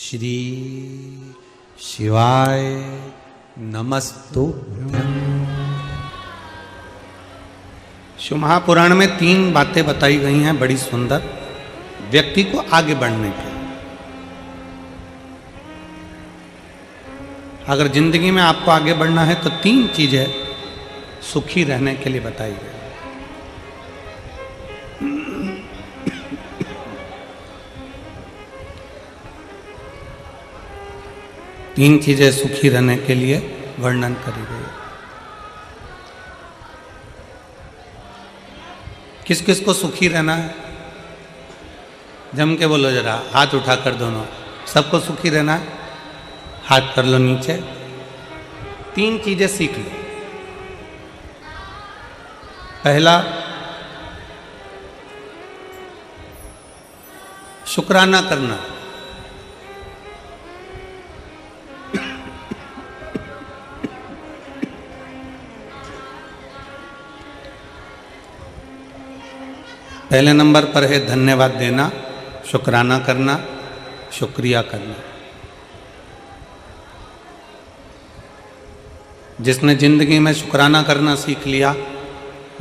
श्री शिवाय नमस्तुभ्यं। शिव महापुराण में 3 बातें बताई गई हैं बड़ी सुंदर, व्यक्ति को आगे बढ़ने के। अगर जिंदगी में आपको आगे बढ़ना है तो 3 चीजें सुखी रहने के लिए बताई गई। तीन चीजें सुखी रहने के लिए वर्णन करी गई। किस किस को सुखी रहना है? जम के बोलो जरा, हाथ उठाकर दोनों। सबको सुखी रहना है? हाथ कर लो नीचे। 3 चीजें सीख लो। पहला, शुक्राना करना। पहले नंबर पर है धन्यवाद देना, शुक्राना करना, शुक्रिया करना। जिसने जिंदगी में शुक्राना करना सीख लिया,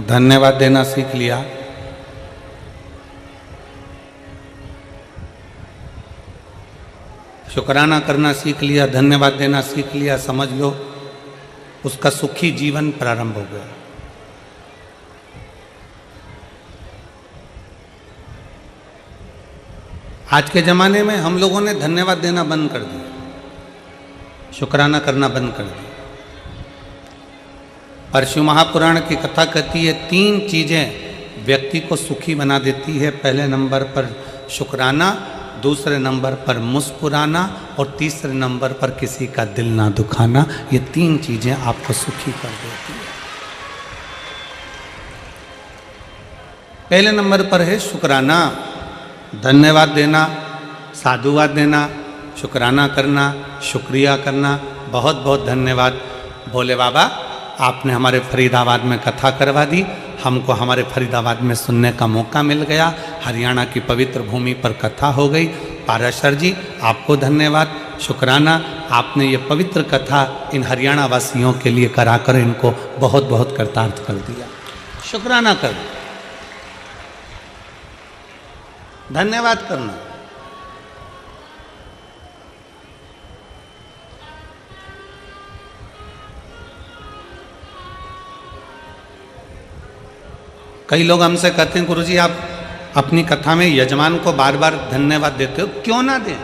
धन्यवाद देना सीख लिया, शुक्राना करना सीख लिया, धन्यवाद देना सीख लिया, समझ लो उसका सुखी जीवन प्रारंभ हो गया। आज के ज़माने में हम लोगों ने धन्यवाद देना बंद कर दिया, शुक्राना करना बंद कर दिया। पर शिव महापुराण की कथा कहती है 3 चीज़ें व्यक्ति को सुखी बना देती है। पहले नंबर पर शुक्राना, दूसरे नंबर पर मुस्कुराना और तीसरे नंबर पर किसी का दिल ना दुखाना। ये 3 चीज़ें आपको सुखी कर देती है। पहले नंबर पर है शुक्राना, धन्यवाद देना, साधुवाद देना, शुक्राना करना, शुक्रिया करना। बहुत बहुत धन्यवाद भोले बाबा, आपने हमारे फरीदाबाद में कथा करवा दी, हमको हमारे फरीदाबाद में सुनने का मौका मिल गया। हरियाणा की पवित्र भूमि पर कथा हो गई। पाराशर जी आपको धन्यवाद, शुक्राना, आपने ये पवित्र कथा इन हरियाणा वासियों के लिए कराकर इनको बहुत बहुत कृतार्थ कर दिया। शुक्राना कर, धन्यवाद करना। कई लोग हमसे कहते हैं गुरुजी आप अपनी कथा में यजमान को बार बार धन्यवाद देते हो, क्यों ना दें?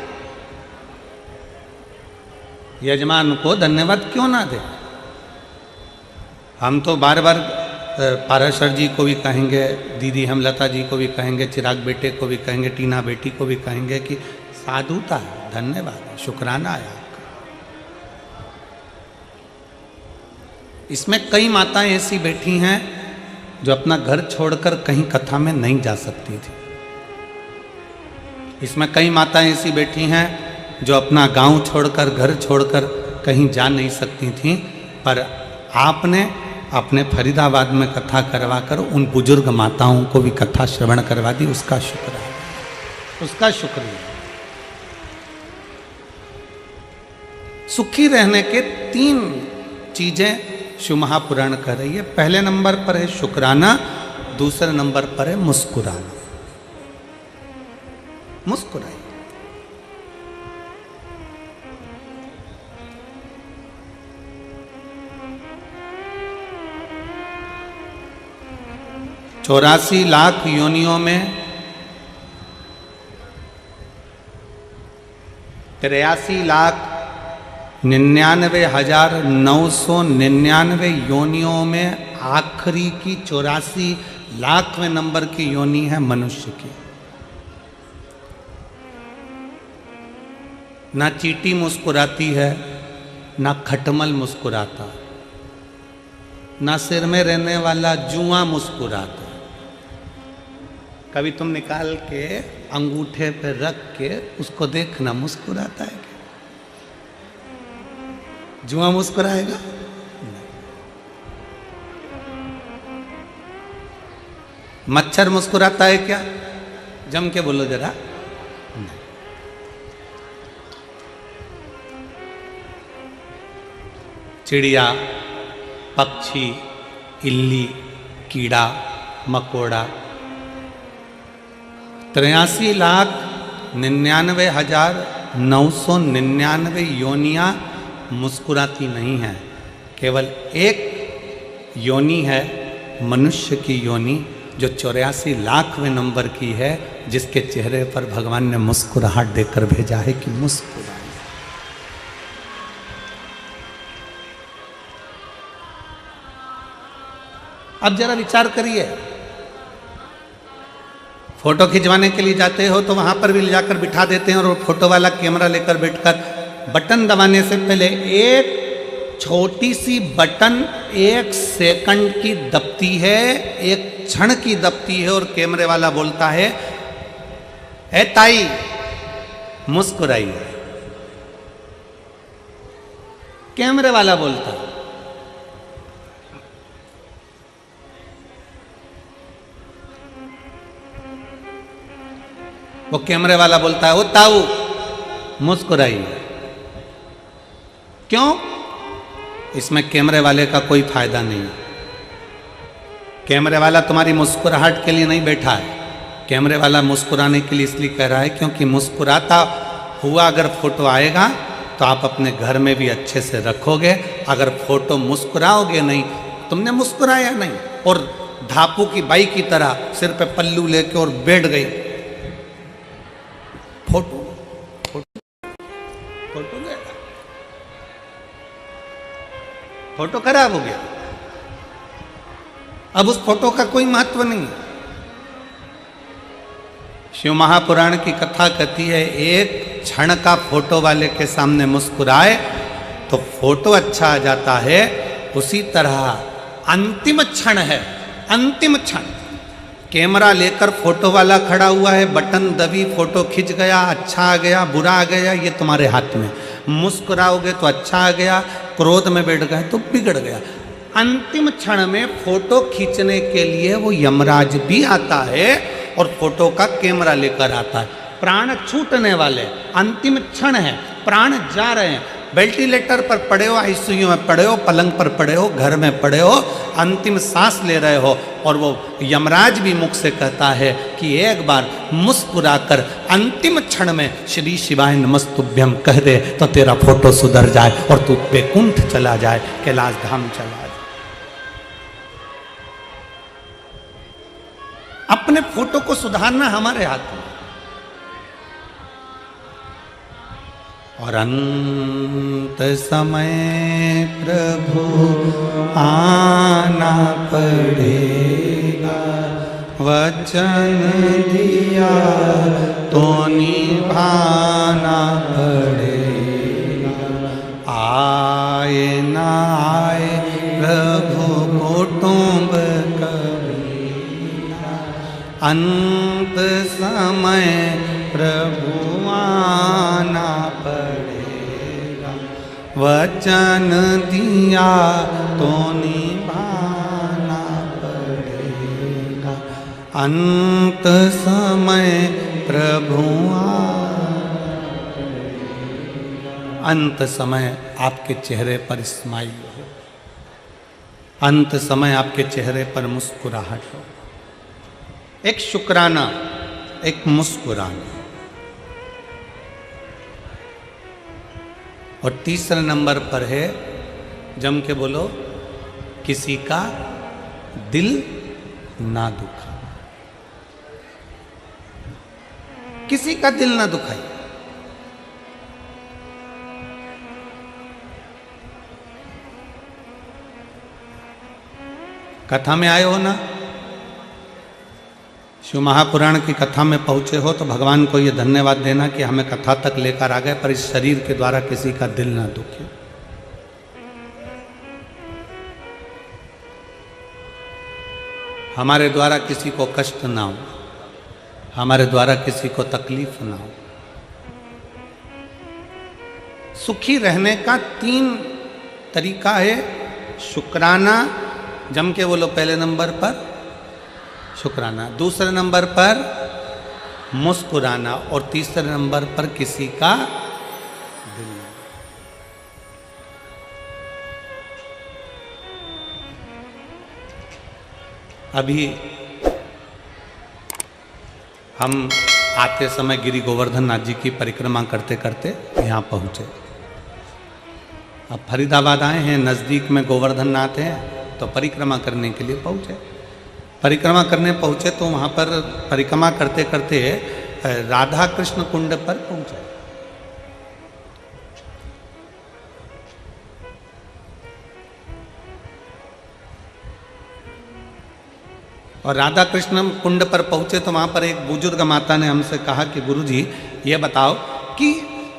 यजमान को धन्यवाद क्यों ना दें? हम तो बार बार पाराशर जी को भी कहेंगे, दीदी हेमलता जी को भी कहेंगे, चिराग बेटे को भी कहेंगे, टीना बेटी को भी कहेंगे कि साधुता है, धन्यवाद है, शुक्राना है आपका। इसमें कई माताएं ऐसी बैठी हैं जो अपना घर छोड़कर कहीं कथा में नहीं जा सकती थी। इसमें कई माताएं ऐसी बैठी हैं जो अपना गांव छोड़कर, घर छोड़कर कहीं जा नहीं सकती थीं, पर आपने अपने फरीदाबाद में कथा करवा कर उन बुजुर्ग माताओं को भी कथा श्रवण करवा दी। उसका शुक्र है, उसका शुक्रिया। सुखी रहने के 3 चीजें शिव महापुराण कर रही है। पहले नंबर पर है शुक्राना, दूसरे नंबर पर है मुस्कुराना। मुस्कुराइए। चौरासी लाख योनियों में 83,99,999 योनियों में आखिरी की 84 लाखवें नंबर की योनि है मनुष्य की। ना चींटी मुस्कुराती है, ना खटमल मुस्कुराता, ना सिर में रहने वाला जुआ मुस्कुराता। कभी तुम निकाल के अंगूठे पे रख के उसको देखना, मुस्कुराता है क्या? जुआ मुस्कुराएगा? मच्छर मुस्कुराता है क्या? जम के बोलो जरा। चिड़िया, पक्षी, इल्ली, कीड़ा मकोड़ा। 83,99,999 योनियां मुस्कुराती नहीं हैं। केवल एक योनि है मनुष्य की योनि, जो 84,00,000वें नंबर की है, जिसके चेहरे पर भगवान ने मुस्कुराहट देकर भेजा है कि मुस्कुराए। अब जरा विचार करिए, फोटो खिंचवाने के लिए जाते हो तो वहां पर भी ले जाकर बिठा देते हैं, और वो फोटो वाला कैमरा लेकर बैठकर बटन दबाने से पहले एक छोटी सी बटन 1 सेकंड की दबती है, 1 क्षण की दबती है, और कैमरे वाला बोलता है, ए ताई मुस्कुराइए। कैमरे वाला बोलता है। वो कैमरे वाला बोलता है, ओ ताऊ मुस्कुराइए। क्यों? इसमें कैमरे वाले का कोई फायदा नहीं। कैमरे वाला तुम्हारी मुस्कुराहट के लिए नहीं बैठा है। कैमरे वाला मुस्कुराने के लिए इसलिए कह रहा है क्योंकि मुस्कुराता हुआ अगर फोटो आएगा तो आप अपने घर में भी अच्छे से रखोगे। अगर फोटो मुस्कुराओगे नहीं, तुमने मुस्कुराया नहीं और धापू की बाई की तरह सिर पे पल्लू लेके और बैठ गई, फोटो फोटो फोटो गया, फोटो खराब हो गया। अब उस फोटो का कोई महत्व नहीं है। शिव महापुराण की कथा कहती है, एक क्षण का फोटो वाले के सामने मुस्कुराए तो फोटो अच्छा आ जाता है। उसी तरह अंतिम क्षण है, अंतिम क्षण। कैमरा लेकर फोटो वाला खड़ा हुआ है, बटन दबी, फोटो खिंच गया, अच्छा आ गया, बुरा आ गया, ये तुम्हारे हाथ में। मुस्कुराओगे तो अच्छा आ गया, क्रोध में बैठ गए तो बिगड़ गया। अंतिम क्षण में फोटो खींचने के लिए वो यमराज भी आता है और फोटो का कैमरा लेकर आता है। प्राण छूटने वाले, अंतिम क्षण है, प्राण जा रहे हैं। वेंटिलेटर पर पड़े हो, आईसीयू में पड़े हो, पलंग पर पड़े हो, घर में पड़े हो, अंतिम सांस ले रहे हो, और वो यमराज भी मुख से कहता है कि एक बार मुस्कुराकर अंतिम क्षण में श्री शिवाय नमस्तुभ्यम कह दे तो तेरा फोटो सुधर जाए और तू बैकुंठ चला जाए, कैलाश धाम चला जाए। अपने फोटो को सुधारना हमारे हाथ में। और अंत समय प्रभु आना पड़ेगा, वचन दिया तो निभाना पड़ेगा। आए ना आए प्रभु कुटुंब कबीरा, अंत समय प्रभु आना पड़ेगा, वचन दिया तो निभाना पड़ेगा। अंत समय प्रभु अंत समय आपके चेहरे पर स्माइल हो, अंत समय आपके चेहरे पर मुस्कुराहट हो। एक शुक्राना, एक मुस्कुराना। और तीसरे नंबर पर है, जम के बोलो, किसी का दिल ना दुखा। किसी का दिल ना दुखाई। कथा में आए हो ना, शिव महापुराण की कथा में पहुंचे हो तो भगवान को ये धन्यवाद देना कि हमें कथा तक लेकर आ गए, पर इस शरीर के द्वारा किसी का दिल ना दुखे। हमारे द्वारा किसी को कष्ट ना हो, हमारे द्वारा किसी को तकलीफ ना हो। सुखी रहने का 3 तरीका है। शुक्राना, जम के बोलो पहले नंबर पर शुक्राना, दूसरे नंबर पर मुस्कुराना, और तीसरे नंबर पर किसी का दिल। अभी हम आते समय गिरी गोवर्धन नाथ जी की परिक्रमा करते करते यहाँ पहुँचे। अब फरीदाबाद आए हैं, नज़दीक में गोवर्धन नाथ हैं, तो परिक्रमा करने के लिए पहुँचे। परिक्रमा करने पहुँचे तो वहाँ पर परिक्रमा करते करते राधा कृष्ण कुंड पर पहुँचे। और राधा कृष्ण कुंड पर पहुँचे तो वहाँ पर एक बुजुर्ग माता ने हमसे कहा कि गुरुजी ये बताओ कि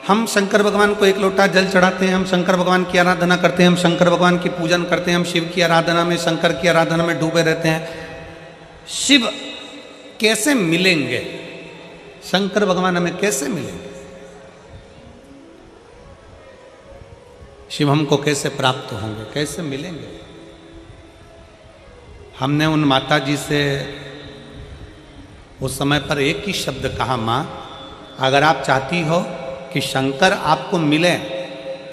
हम शंकर भगवान को एक लोटा जल चढ़ाते हैं, हम शंकर भगवान की आराधना करते हैं, हम शंकर भगवान की पूजन करते हैं, हम शिव की आराधना में, शंकर की आराधना में डूबे रहते हैं, शिव कैसे मिलेंगे, शंकर भगवान हमें कैसे मिलेंगे, शिव हमको कैसे प्राप्त होंगे, कैसे मिलेंगे। हमने उन माता जी से उस समय पर एक ही शब्द कहा, माँ अगर आप चाहती हो कि शंकर आपको मिले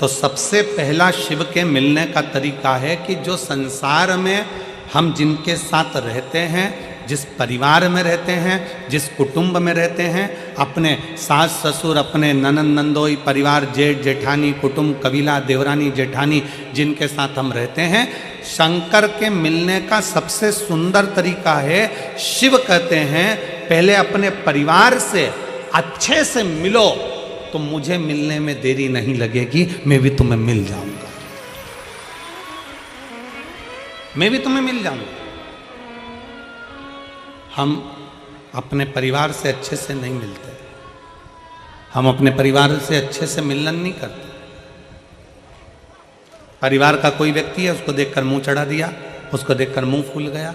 तो सबसे पहला शिव के मिलने का तरीका है कि जो संसार में हम जिनके साथ रहते हैं, जिस परिवार में रहते हैं, जिस कुटुंब में रहते हैं, अपने सास ससुर, अपने ननंद नंदोई, परिवार, जेठ जेठानी, कुटुंब, कबीला, देवरानी जेठानी, जिनके साथ हम रहते हैं, शंकर के मिलने का सबसे सुंदर तरीका है, शिव कहते हैं पहले अपने परिवार से अच्छे से मिलो तो मुझे मिलने में देरी नहीं लगेगी, मैं भी तुम्हें मिल जाऊंगा, मैं भी तुम्हें मिल जाऊंगा। हम अपने परिवार से अच्छे से नहीं मिलते, हम अपने परिवार से अच्छे से मिलन नहीं करते। परिवार का कोई व्यक्ति है, उसको देखकर मुंह चढ़ा दिया, उसको देखकर मुंह फूल गया।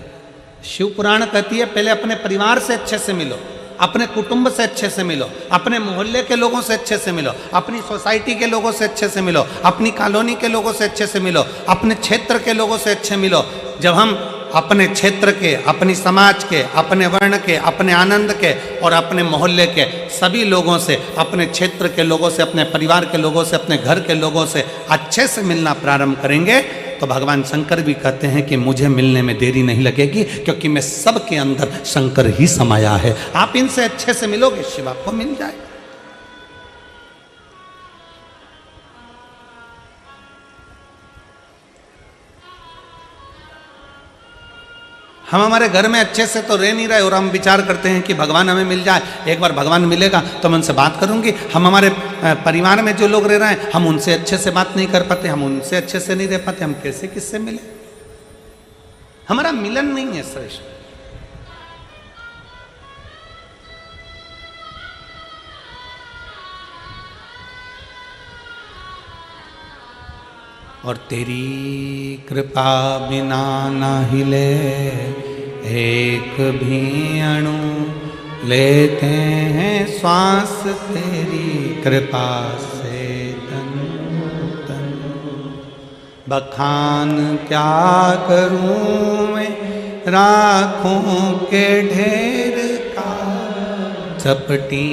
शिव पुराण कहती है पहले अपने परिवार से अच्छे से मिलो, अपने कुटुंब से अच्छे से मिलो, अपने मोहल्ले के लोगों से अच्छे से मिलो, अपनी सोसाइटी के लोगों से अच्छे से मिलो, अपनी कॉलोनी के लोगों से अच्छे से मिलो, अपने क्षेत्र के लोगों से अच्छे मिलो। जब हम अपने क्षेत्र के, अपनी समाज के, अपने वर्ण के, अपने आनंद के और अपने मोहल्ले के सभी लोगों से, अपने क्षेत्र के लोगों से, अपने परिवार के लोगों से, अपने घर के लोगों से अच्छे से मिलना प्रारंभ करेंगे तो भगवान शंकर भी कहते हैं कि मुझे मिलने में देरी नहीं लगेगी, क्योंकि मैं सबके अंदर शंकर ही समाया है। आप इनसे अच्छे से मिलोगे, शिव आपको मिल जाए। हम हमारे घर में अच्छे से तो रह नहीं रहे और हम विचार करते हैं कि भगवान हमें मिल जाए, एक बार भगवान मिलेगा तो मैं उनसे बात करूंगी। हम हमारे परिवार में जो लोग रह रहे हैं, हम उनसे अच्छे से बात नहीं कर पाते, हम उनसे अच्छे से नहीं रह पाते, हम कैसे किससे मिले, हमारा मिलन नहीं है श्रेष्ठ। और तेरी कृपा बिना ना हिले एक भी अणु, लेते हैं श्वास तेरी कृपा से तन तन। बखान क्या करूं मैं राखों के ढेर का, चपटी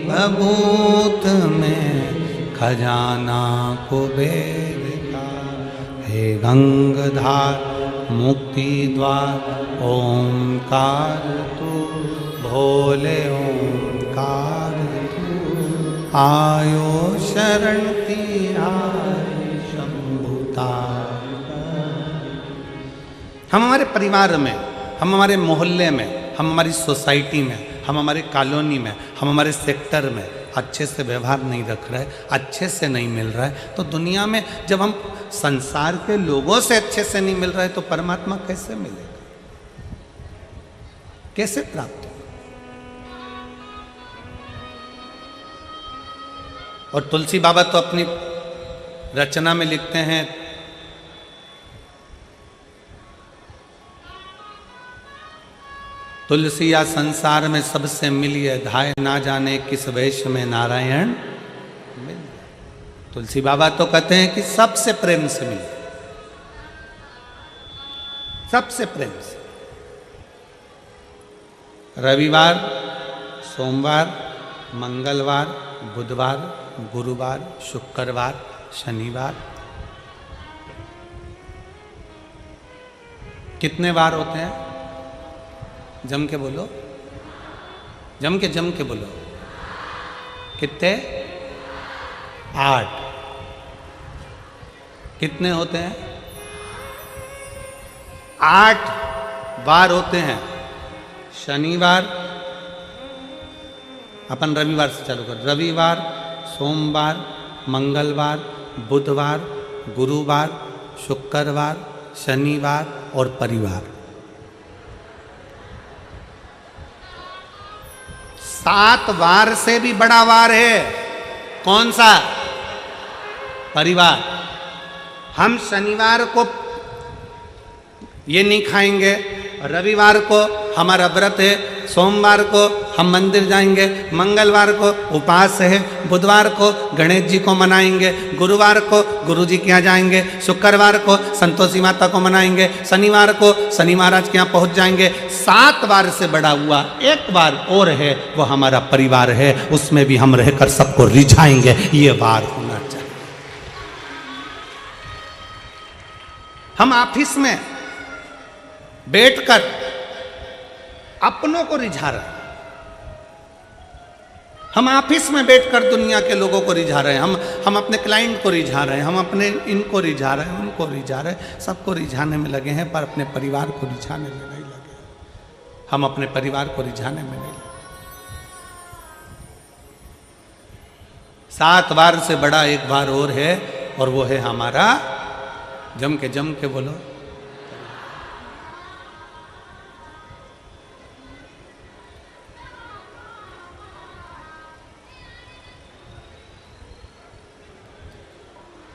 बबूत में खजाना कुबेर। हे गंगधार मुक्ति द्वार ओंकार तू, भोले ओंकार तू, आयो शरण तिहारी शंभुता। हम हमारे परिवार में, हम हमारे मोहल्ले में, हम हमारी सोसाइटी में, हम हमारे कॉलोनी में, हम हमारे सेक्टर में अच्छे से व्यवहार नहीं रख रहे, अच्छे से नहीं मिल रहा है, तो दुनिया में जब हम संसार के लोगों से अच्छे से नहीं मिल रहे तो परमात्मा कैसे मिलेगा, कैसे प्राप्त होगा। और तुलसी बाबा तो अपनी रचना में लिखते हैं, तुलसी या संसार में सबसे मिलिए, धाय ना जाने किस वेश में नारायण मिल। तुलसी बाबा तो कहते हैं कि सबसे प्रेम से मिलिए, सबसे प्रेम से। रविवार, सोमवार, मंगलवार, बुधवार, गुरुवार, शुक्रवार, शनिवार, कितने बार होते हैं? जम के बोलो, जम के बोलो। कितने? 8। कितने होते हैं? 8 वार होते हैं। शनिवार, अपन रविवार से चालू कर, रविवार, सोमवार, मंगलवार, बुधवार, गुरुवार, शुक्रवार, शनिवार और परिवार। 7 वार से भी बड़ा वार है। कौन सा? परिवार। हम शनिवार को ये नहीं खाएंगे, रविवार को हमारा व्रत है, सोमवार को हम मंदिर जाएंगे, मंगलवार को उपास है, बुधवार को गणेश जी को मनाएंगे, गुरुवार को गुरु जी के यहाँ जाएंगे, शुक्रवार को संतोषी माता को मनाएंगे, शनिवार को शनि महाराज के यहाँ पहुँच जाएंगे। 7 बार से बड़ा हुआ एक बार और है, वो हमारा परिवार है। उसमें भी हम रहकर सबको रिझाएंगे। ये बार होना चाहिए। हम ऑफिस में बैठकर अपनों को रिझा रहे हैं, हम ऑफिस में बैठकर दुनिया के लोगों को रिझा रहे हैं, हम अपने क्लाइंट को रिझा रहे हैं, हम अपने इनको रिझा रहे हैं, उनको रिझा रहे हैं, सबको रिझाने में लगे हैं, पर अपने परिवार को रिझाने में नहीं लगे। हम अपने परिवार को रिझाने में नहीं लगे। 7 बार से बड़ा एक बार और है, और वो है हमारा, जम के बोलो,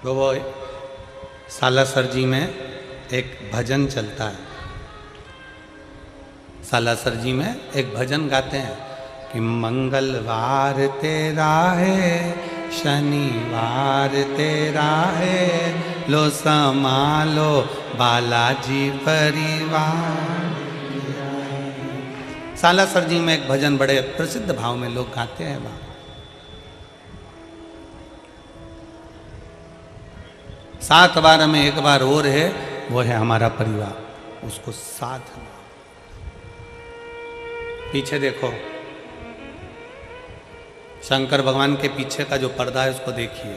वो सालासर जी में एक भजन चलता है। सालासर जी में एक भजन गाते हैं कि मंगलवार तेरा है, शनिवार तेरा है, लो संभालो बालाजी परिवार। सालासर जी में एक भजन बड़े प्रसिद्ध भाव में लोग गाते हैं। वहाँ 7 बार में एक बार और है, वो है हमारा परिवार। उसको साथ में पीछे देखो, शंकर भगवान के पीछे का जो पर्दा है उसको देखिए।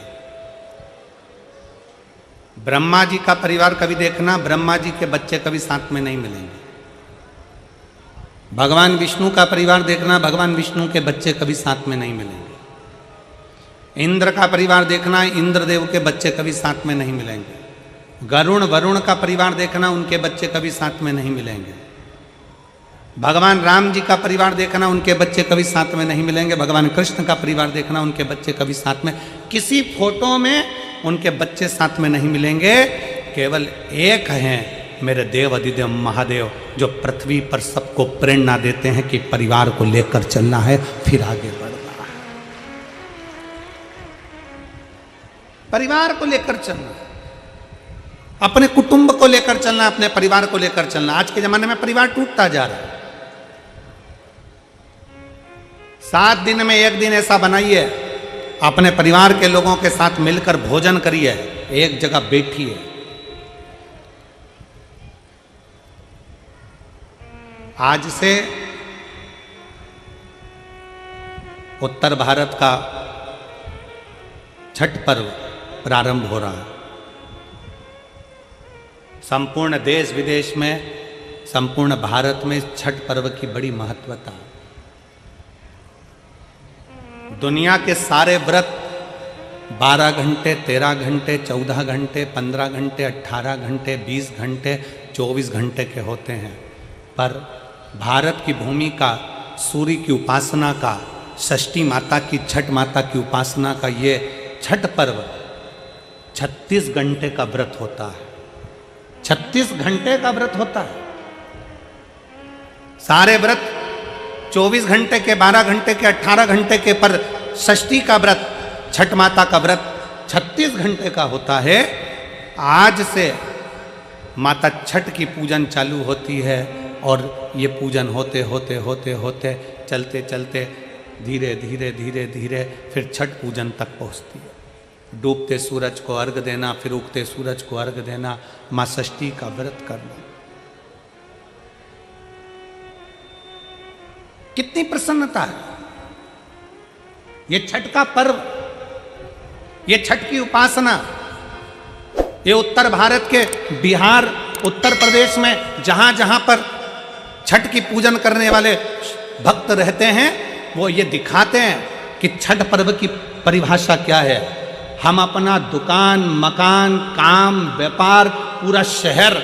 ब्रह्मा जी का परिवार कभी देखना, ब्रह्मा जी के बच्चे कभी साथ में नहीं मिलेंगे। भगवान विष्णु का परिवार देखना, भगवान विष्णु के बच्चे कभी साथ में नहीं मिलेंगे। इंद्र का परिवार देखना, इंद्रदेव के बच्चे कभी साथ में नहीं मिलेंगे। गरुण वरुण का परिवार देखना, उनके बच्चे कभी साथ में नहीं मिलेंगे। भगवान राम जी का परिवार देखना, उनके बच्चे कभी साथ में नहीं मिलेंगे। भगवान कृष्ण का परिवार देखना, उनके बच्चे कभी साथ में, किसी फोटो में उनके बच्चे साथ में नहीं मिलेंगे। केवल एक हैं मेरे देव अधिदेव महादेव, जो पृथ्वी पर सबको प्रेरणा देते हैं कि परिवार को लेकर चलना है, फिर आगे बढ़ना है। परिवार को लेकर चलना, अपने कुटुंब को लेकर चलना, अपने परिवार को लेकर चलना। आज के जमाने में परिवार टूटता जा रहा है। 7 दिन में एक दिन ऐसा बनाइए, अपने परिवार के लोगों के साथ मिलकर भोजन करिए, एक जगह बैठिए। आज से उत्तर भारत का छठ पर्व प्रारंभ हो रहा है। संपूर्ण देश विदेश में, संपूर्ण भारत में छठ पर्व की बड़ी महत्वता है। दुनिया के सारे व्रत 12 घंटे, 13 घंटे, 14 घंटे, 15 घंटे, 18 घंटे, 20 घंटे, 24 घंटे के होते हैं, पर भारत की भूमि का, सूर्य की उपासना का, षष्ठी माता की, छठ माता की उपासना का ये छठ पर्व 36 घंटे का व्रत होता है। 36 घंटे का व्रत होता है। सारे व्रत 24 घंटे के, 12 घंटे के, 18 घंटे के, पर षष्ठी का व्रत, छठ माता का व्रत 36 घंटे का होता है। आज से माता छठ की पूजन चालू होती है, और ये पूजन होते होते होते होते चलते चलते धीरे धीरे धीरे धीरे फिर छठ पूजन तक पहुँचती है। डूबते सूरज को अर्घ देना, फिर उगते सूरज को अर्घ देना, माँ षष्ठी का व्रत करना। कितनी प्रसन्नता है। ये छठ का पर्व, ये छठ की उपासना, ये उत्तर भारत के बिहार, उत्तर प्रदेश में जहां जहां पर छठ की पूजन करने वाले भक्त रहते हैं, वो ये दिखाते हैं कि छठ पर्व की परिभाषा क्या है। हम अपना दुकान, मकान, काम, व्यापार, पूरा शहर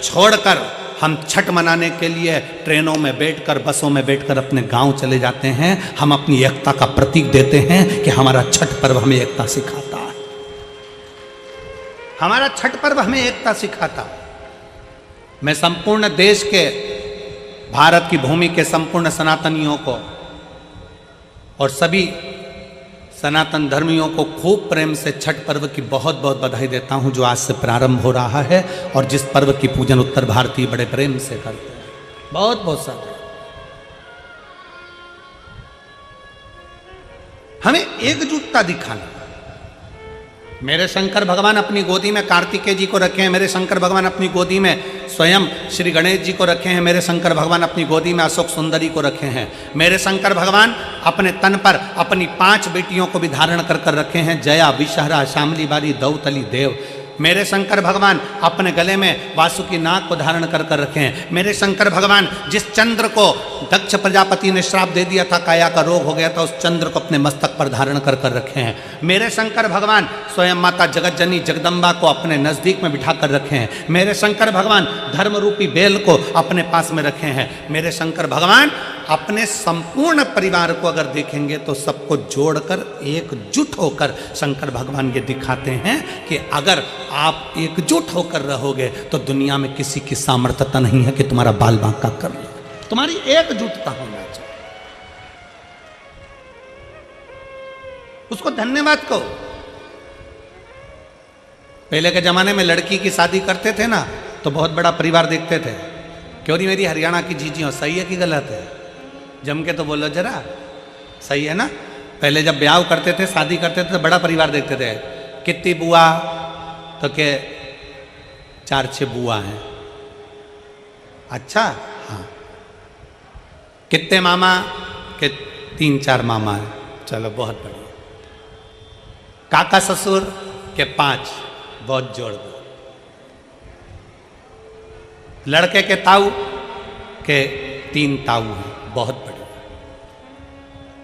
छोड़कर हम छठ मनाने के लिए ट्रेनों में बैठकर, बसों में बैठकर अपने गांव चले जाते हैं। हम अपनी एकता का प्रतीक देते हैं कि हमारा छठ पर्व हमें एकता सिखाता है। हमारा छठ पर्व हमें एकता सिखाता है। मैं संपूर्ण देश के, भारत की भूमि के संपूर्ण सनातनियों को और सभी सनातन धर्मियों को खूब प्रेम से छठ पर्व की बहुत बहुत बधाई देता हूं, जो आज से प्रारंभ हो रहा है और जिस पर्व की पूजन उत्तर भारतीय बड़े प्रेम से करते हैं। बहुत बहुत सारे हमें एकजुटता दिखाना। मेरे शंकर भगवान अपनी गोदी में कार्तिकेय जी को रखे हैं, मेरे शंकर भगवान अपनी गोदी में स्वयं श्री गणेश जी को रखे हैं, मेरे शंकर भगवान अपनी गोदी में अशोक सुंदरी को रखे हैं, मेरे शंकर भगवान अपने तन पर अपनी 5 बेटियों को भी धारण कर कर रखे हैं, जया, विषहरा, शामली बारी, दौतली, देव। मेरे शंकर भगवान अपने गले में वासुकी नाग को धारण कर कर रखे हैं। मेरे शंकर भगवान जिस चंद्र को दक्ष प्रजापति ने श्राप दे दिया था, काया का रोग हो गया था, उस चंद्र को अपने मस्तक पर धारण कर कर रखे हैं। मेरे शंकर भगवान स्वयं माता जगतजनी जगदम्बा को अपने नजदीक में बिठा कर रखे हैं। मेरे शंकर भगवान धर्म रूपी बेल को अपने पास में रखे हैं। मेरे शंकर भगवान अपने संपूर्ण परिवार को अगर देखेंगे तो सबको जोड़कर एकजुट होकर शंकर भगवान ये दिखाते हैं कि अगर आप एकजुट होकर रहोगे तो दुनिया में किसी की सामर्थ्यता नहीं है कि तुम्हारा बाल बांका कर ले। तुम्हारी एकजुटता होना चाहिए। उसको धन्यवाद कहो। पहले के जमाने में लड़की की शादी करते थे ना तो बहुत बड़ा परिवार देखते थे। क्यों नहीं मेरी हरियाणा की जीजी हो, सही है कि गलत है? जम के तो बोलो जरा, सही है ना? पहले जब ब्याह करते थे, शादी करते थे तो बड़ा परिवार देखते थे। कितनी बुआ? तो के 4-6 बुआ हैं। अच्छा, हाँ। कितने मामा? के 3-4 मामा हैं। चलो बहुत बढ़िया। काका ससुर के 5, बहुत जोड़ दो। लड़के के ताऊ के 3 ताऊ हैं, बहुत बढ़िया।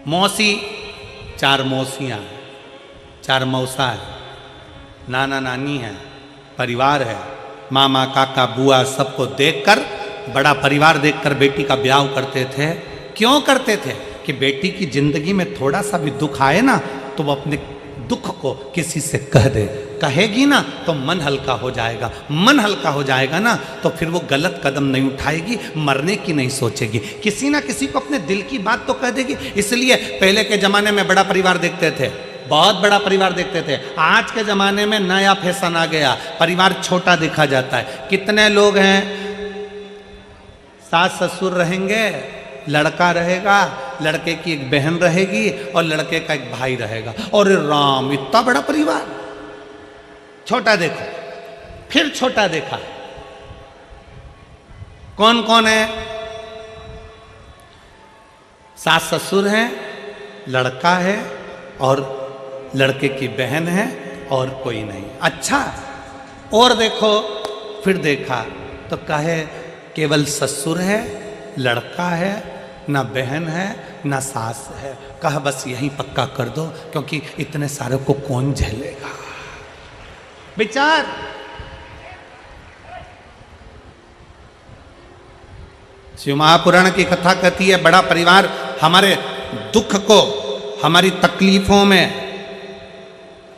मौसी 4 मौसियाँ हैं, 4 मौसा है, नाना नानी है, परिवार है, मामा काका बुआ सबको देखकर, बड़ा परिवार देखकर बेटी का ब्याह करते थे। क्यों करते थे? कि बेटी की जिंदगी में थोड़ा सा भी दुख आए ना तो वो अपने दुख को किसी से कह दे। कहेगी ना तो मन हल्का हो जाएगा, मन हल्का हो जाएगा ना तो फिर वो गलत कदम नहीं उठाएगी, मरने की नहीं सोचेगी, किसी ना किसी को अपने दिल की बात तो कह देगी। इसलिए पहले के जमाने में बड़ा परिवार देखते थे, बहुत बड़ा परिवार देखते थे। आज के जमाने में नया फैशन आ गया, परिवार छोटा देखा जाता है। कितने लोग हैं? सास ससुर रहेंगे, लड़का रहेगा, लड़के की एक बहन रहेगी और लड़के का एक भाई रहेगा। और राम, इतना बड़ा परिवार। छोटा देखो, फिर छोटा देखा। कौन कौन है? सास ससुर हैं, लड़का है और लड़के की बहन है और कोई नहीं। अच्छा, और देखो, फिर देखा तो कहे केवल ससुर है, लड़का है, ना बहन है, ना सास है। कहा बस यहीं पक्का कर दो, क्योंकि इतने सारे को कौन झेलेगा। विचार। शिव महापुराण की कथा कहती है, बड़ा परिवार हमारे दुख को, हमारी तकलीफों में।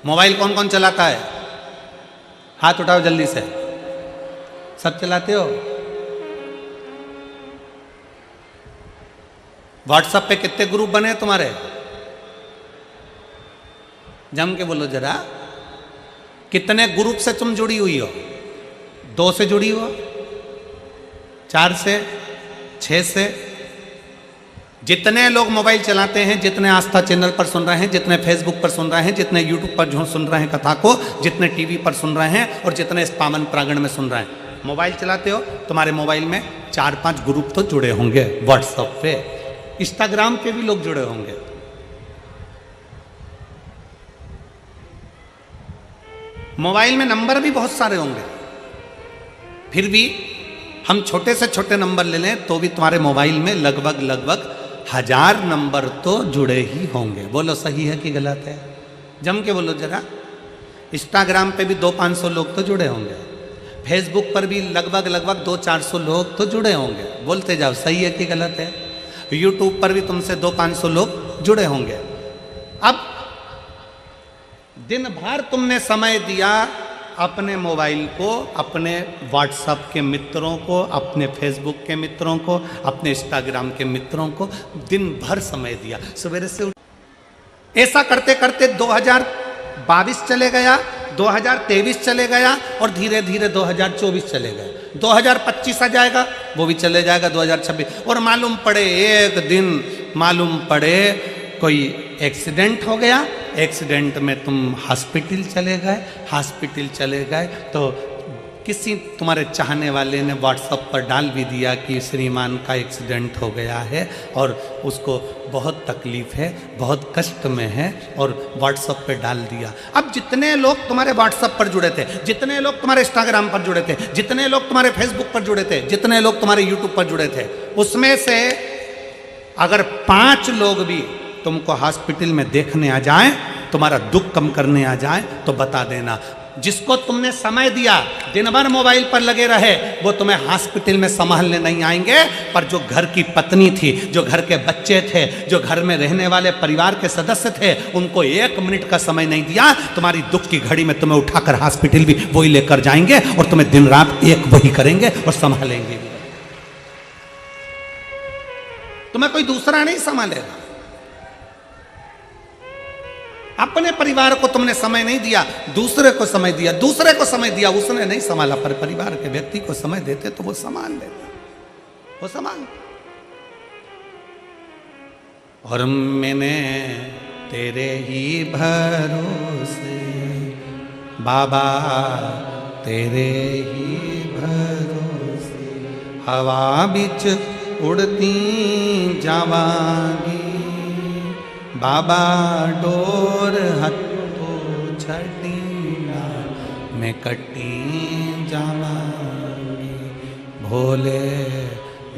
मोबाइल कौन कौन चलाता है? हाथ उठाओ जल्दी से। सब चलाते हो? व्हाट्सएप पे कितने ग्रुप बने हैं तुम्हारे? जम के बोलो जरा। कितने ग्रुप से तुम जुड़ी हुई हो? 2 से जुड़ी हो? 4 से? 6 से? जितने लोग मोबाइल चलाते हैं, जितने आस्था चैनल पर सुन रहे हैं, जितने फेसबुक पर सुन रहे हैं, जितने यूट्यूब पर सुन रहे हैं कथा को, जितने टीवी पर सुन रहे हैं और जितने इस पावन प्रांगण में सुन रहे हैं, मोबाइल चलाते हो, तुम्हारे मोबाइल में 4-5 ग्रुप तो जुड़े होंगे व्हाट्सएप पे। इंस्टाग्राम के भी लोग जुड़े होंगे। मोबाइल में नंबर भी बहुत सारे होंगे, फिर भी हम छोटे से छोटे नंबर ले लें तो भी तुम्हारे मोबाइल में लगभग 1000 नंबर तो जुड़े ही होंगे। बोलो सही है कि गलत है? जम के बोलो जरा। इंस्टाग्राम पे भी 200-500 लोग तो जुड़े होंगे, फेसबुक पर भी लगभग 200-400 लोग तो जुड़े होंगे। बोलते जाओ सही है कि गलत है? यूट्यूब पर भी तुमसे 200-500 लोग जुड़े होंगे। अब दिन भर तुमने समय दिया अपने मोबाइल को, अपने व्हाट्सएप के मित्रों को, अपने फेसबुक के मित्रों को, अपने इंस्टाग्राम के मित्रों को दिन भर समय दिया सवेरे से। ऐसा करते करते 2022 चले गया, 2023 चले गया और धीरे धीरे 2024 चले गए। 2025 आ जाएगा, वो भी चले जाएगा 2026। और मालूम पड़े एक दिन कोई एक्सीडेंट हो गया, एक्सीडेंट में तुम हॉस्पिटल चले गए तो किसी तुम्हारे चाहने वाले ने व्हाट्सएप पर डाल भी दिया कि श्रीमान का एक्सीडेंट हो गया है और उसको बहुत तकलीफ है, बहुत कष्ट में है, और व्हाट्सएप पे डाल दिया। अब जितने लोग तुम्हारे व्हाट्सएप पर जुड़े थे, जितने लोग तुम्हारे इंस्टाग्राम पर जुड़े थे, जितने लोग तुम्हारे फेसबुक पर जुड़े थे, जितने लोग तुम्हारे यूट्यूब पर जुड़े थे, उसमें से अगर 5 लोग भी तुमको हॉस्पिटल में देखने आ जाएं, तुम्हारा दुख कम करने आ जाएं, तो बता देना जिसको तुमने समय दिया, दिन भर मोबाइल पर लगे रहे, वो तुम्हें हॉस्पिटल में संभालने नहीं आएंगे। पर जो घर की पत्नी थी, जो घर के बच्चे थे, जो घर में रहने वाले परिवार के सदस्य थे, उनको 1 मिनट का समय नहीं दिया, तुम्हारी दुख की घड़ी में तुम्हें उठाकर हॉस्पिटल भी वही लेकर जाएंगे और तुम्हें दिन रात एक वही करेंगे और संभालेंगे भी। तुम्हें कोई दूसरा नहीं संभालेगा। अपने परिवार को तुमने समय नहीं दिया, दूसरे को समय दिया, उसने नहीं संभाला। पर परिवार के व्यक्ति को समय देते तो वो संभाल लेता, वो संभाल। और मैंने तेरे ही भरोसे बाबा, तेरे ही भरोसे हवा बिच उड़ती जावांगी, बाबा डोर हथो छड़ीना मैं कटी जावांगी, भोले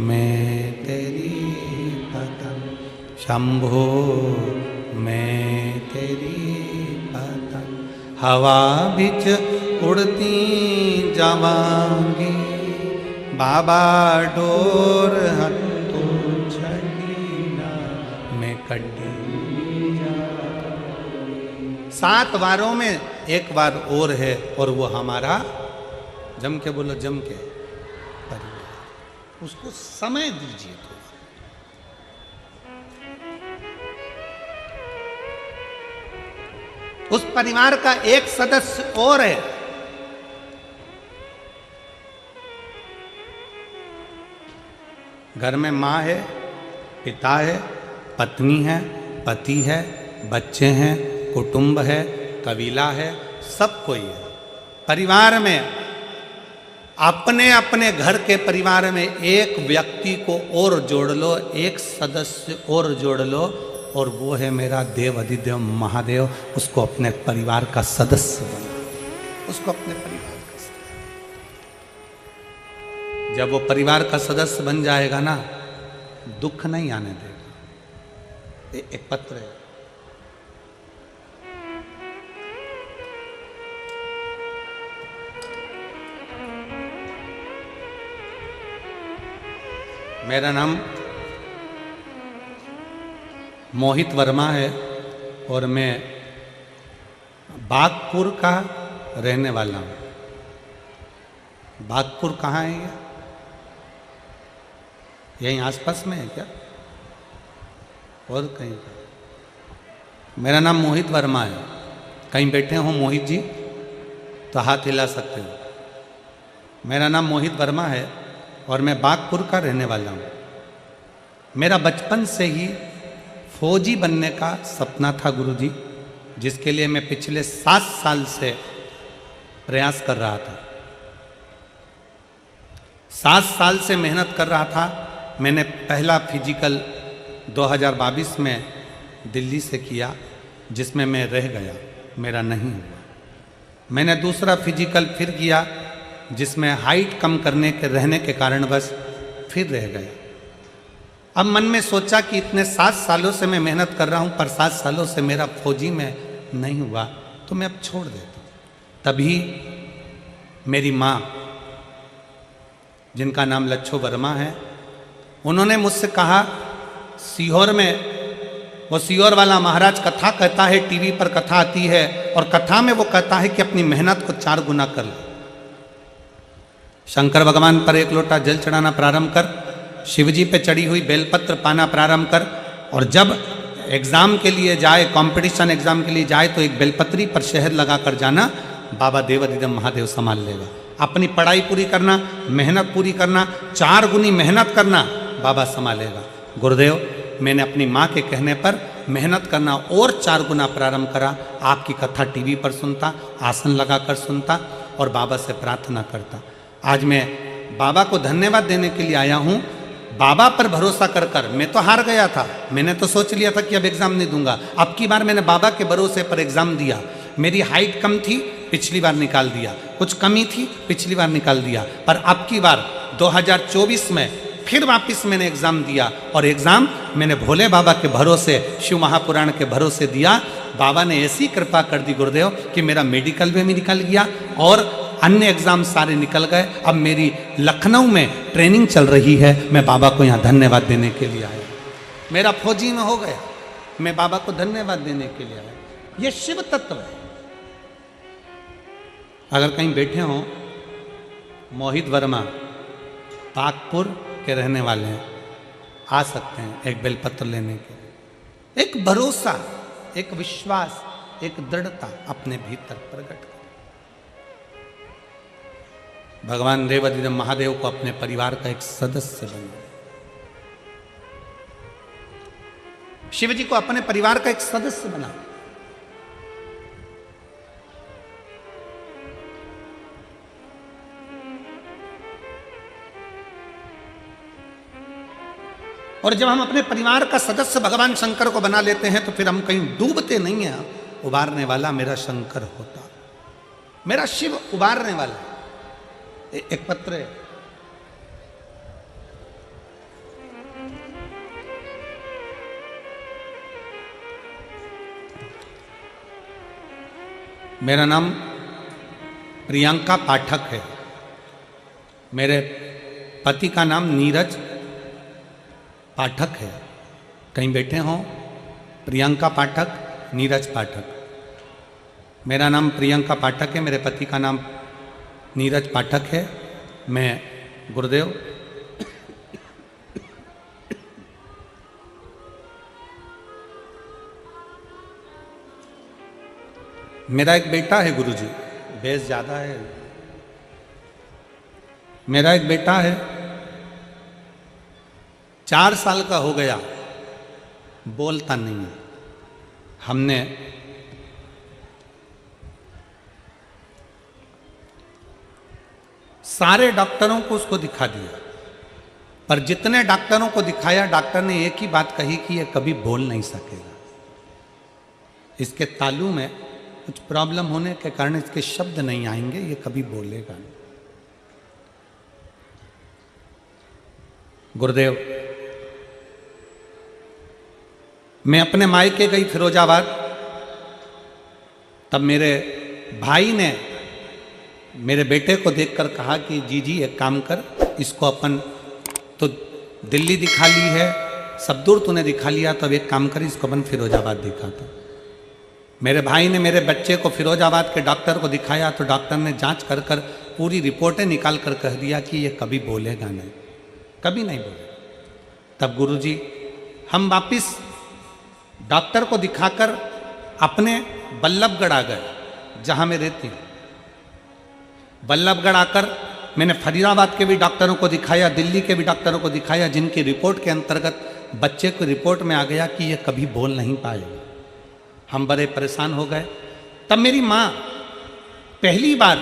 मैं तेरी पतंग, शंभो मैं तेरी पतंग, हवा बिच उड़ती जावांगी, बाबा डोर हथो छड़ीना मैं कटी। 7 वारों में एक बार और है, और वो हमारा, जम के बोलो, जम के परिवार। उसको समय दीजिए। तो उस परिवार का एक सदस्य और है, घर में माँ है, पिता है, पत्नी है, पति है, बच्चे हैं, कुटुंब है, कबीला है, सब कोई है। परिवार में, अपने अपने घर के परिवार में एक व्यक्ति को और जोड़ लो, एक सदस्य और जोड़ लो, और वो है मेरा देव अधिदेव महादेव। उसको अपने परिवार का सदस्य बना, उसको अपने परिवार का सदस्य। जब वो परिवार का सदस्य बन जाएगा ना, दुख नहीं आने देगा। एक पत्र है, मेरा नाम मोहित वर्मा है और मैं बागपुर का रहने वाला हूँ। बागपुर कहाँ है ये? यहीं आसपास में है क्या, और कहीं का? मेरा नाम मोहित वर्मा है। कहीं बैठे हो मोहित जी तो हाथ हिला सकते हो। मेरा नाम मोहित वर्मा है और मैं बागपुर का रहने वाला हूँ। मेरा बचपन से ही फौजी बनने का सपना था गुरुजी, जिसके लिए मैं पिछले 7 साल से प्रयास कर रहा था। 7 साल से मेहनत कर रहा था। मैंने पहला फिजिकल 2022 में दिल्ली से किया, जिसमें मैं रह गया, मेरा नहीं हुआ। मैंने दूसरा फिजिकल फिर किया, जिसमें हाइट कम करने के रहने के कारण बस फिर रह गया। अब मन में सोचा कि इतने 7 सालों से मैं मेहनत कर रहा हूँ, पर 7 सालों से मेरा फौजी में नहीं हुआ, तो मैं अब छोड़ देता हूँ। तभी मेरी माँ, जिनका नाम लच्छो वर्मा है, उन्होंने मुझसे कहा, सीहोर में वो सीहोर वाला महाराज कथा कहता है, टीवी पर कथा आती है, और कथा में वो कहता है कि अपनी मेहनत को 4 गुना कर ले। शंकर भगवान पर 1 लोटा जल चढ़ाना प्रारंभ कर, शिवजी पे चढ़ी हुई बेलपत्र पाना प्रारंभ कर, और जब एग्जाम के लिए जाए, कंपटीशन एग्जाम के लिए जाए, तो एक बेलपत्री पर शहद लगा कर जाना, बाबा देवाधिदेव महादेव संभाल लेगा। अपनी पढ़ाई पूरी करना, मेहनत पूरी करना, 4 गुनी मेहनत करना, बाबा संभालेगा। गुरुदेव, मैंने अपनी माँ के कहने पर मेहनत करना और 4 गुना प्रारंभ करा। आपकी कथा टीवी पर सुनता, आसन लगाकर सुनता और बाबा से प्रार्थना करता। आज मैं बाबा को धन्यवाद देने के लिए आया हूँ। बाबा पर भरोसा कर कर मैं तो हार गया था। मैंने तो सोच लिया था कि अब एग्ज़ाम नहीं दूंगा। अब की बार मैंने बाबा के भरोसे पर एग्ज़ाम दिया। मेरी हाइट कम थी, पिछली बार निकाल दिया। कुछ कमी थी, पिछली बार निकाल दिया। पर अब की बार 2024 में फिर वापस मैंने एग्ज़ाम दिया, और एग्ज़ाम मैंने भोले बाबा के भरोसे, शिव महापुराण के भरोसे दिया। बाबा ने ऐसी कृपा कर दी गुरुदेव कि मेरा मेडिकल में भी निकल गया और अन्य एग्ज़ाम सारे निकल गए। अब मेरी लखनऊ में ट्रेनिंग चल रही है। मैं बाबा को यहाँ धन्यवाद देने के लिए आया। मेरा फौजी में हो गया, मैं बाबा को धन्यवाद देने के लिए आया। ये शिव तत्व है। अगर कहीं बैठे हों, मोहित वर्मा पाकपुर के रहने वाले हैं, आ सकते हैं एक बेलपत्र लेने के। एक भरोसा, एक विश्वास, एक दृढ़ता अपने भीतर प्रकट करें। भगवान देवाधिदेव महादेव को अपने परिवार का एक सदस्य बनाए। शिव जी को अपने परिवार का एक सदस्य बनाए। और जब हम अपने परिवार का सदस्य भगवान शंकर को बना लेते हैं, तो फिर हम कहीं डूबते नहीं हैं। उबारने वाला मेरा शंकर होता, मेरा शिव उबारने वाला। एक पत्र है, मेरा नाम प्रियंका पाठक है। मेरे पति का नाम नीरज पाठक है। कहीं बैठे हों, प्रियंका पाठक, नीरज पाठक। मेरा नाम प्रियंका पाठक है, मेरे पति का नाम नीरज पाठक है। मैं गुरुदेव मेरा एक बेटा है गुरुजी, बेस ज़्यादा है। मेरा एक बेटा है, 4 साल का हो गया, बोलता नहीं है। हमने सारे डॉक्टरों को उसको दिखा दिया, पर जितने डॉक्टरों को दिखाया, डॉक्टर ने एक ही बात कही कि ये कभी बोल नहीं सकेगा। इसके तालू में कुछ प्रॉब्लम होने के कारण इसके शब्द नहीं आएंगे, ये कभी बोलेगा नहीं। गुरुदेव, मैं अपने मायके गई फिरोजाबाद, तब मेरे भाई ने मेरे बेटे को देखकर कहा कि जी एक काम कर, इसको अपन तो दिल्ली दिखा ली है, सब दूर तूने दिखा लिया, तब एक काम कर, इसको अपन फिरोजाबाद दिखाता। मेरे भाई ने मेरे बच्चे को फिरोजाबाद के डॉक्टर को दिखाया, तो डॉक्टर ने जांच कर कर पूरी रिपोर्टें निकाल कर कह दिया कि ये कभी बोलेगा नहीं, कभी नहीं बोलेगा। तब गुरुजी हम वापिस डॉक्टर को दिखाकर अपने बल्लभगढ़ आ गए, जहाँ मैं रहती हूँ। बल्लभगढ़ आकर मैंने फरीदाबाद के भी डॉक्टरों को दिखाया, दिल्ली के भी डॉक्टरों को दिखाया, जिनकी रिपोर्ट के अंतर्गत बच्चे को रिपोर्ट में आ गया कि ये कभी बोल नहीं पाएगा। हम बड़े परेशान हो गए। तब मेरी माँ पहली बार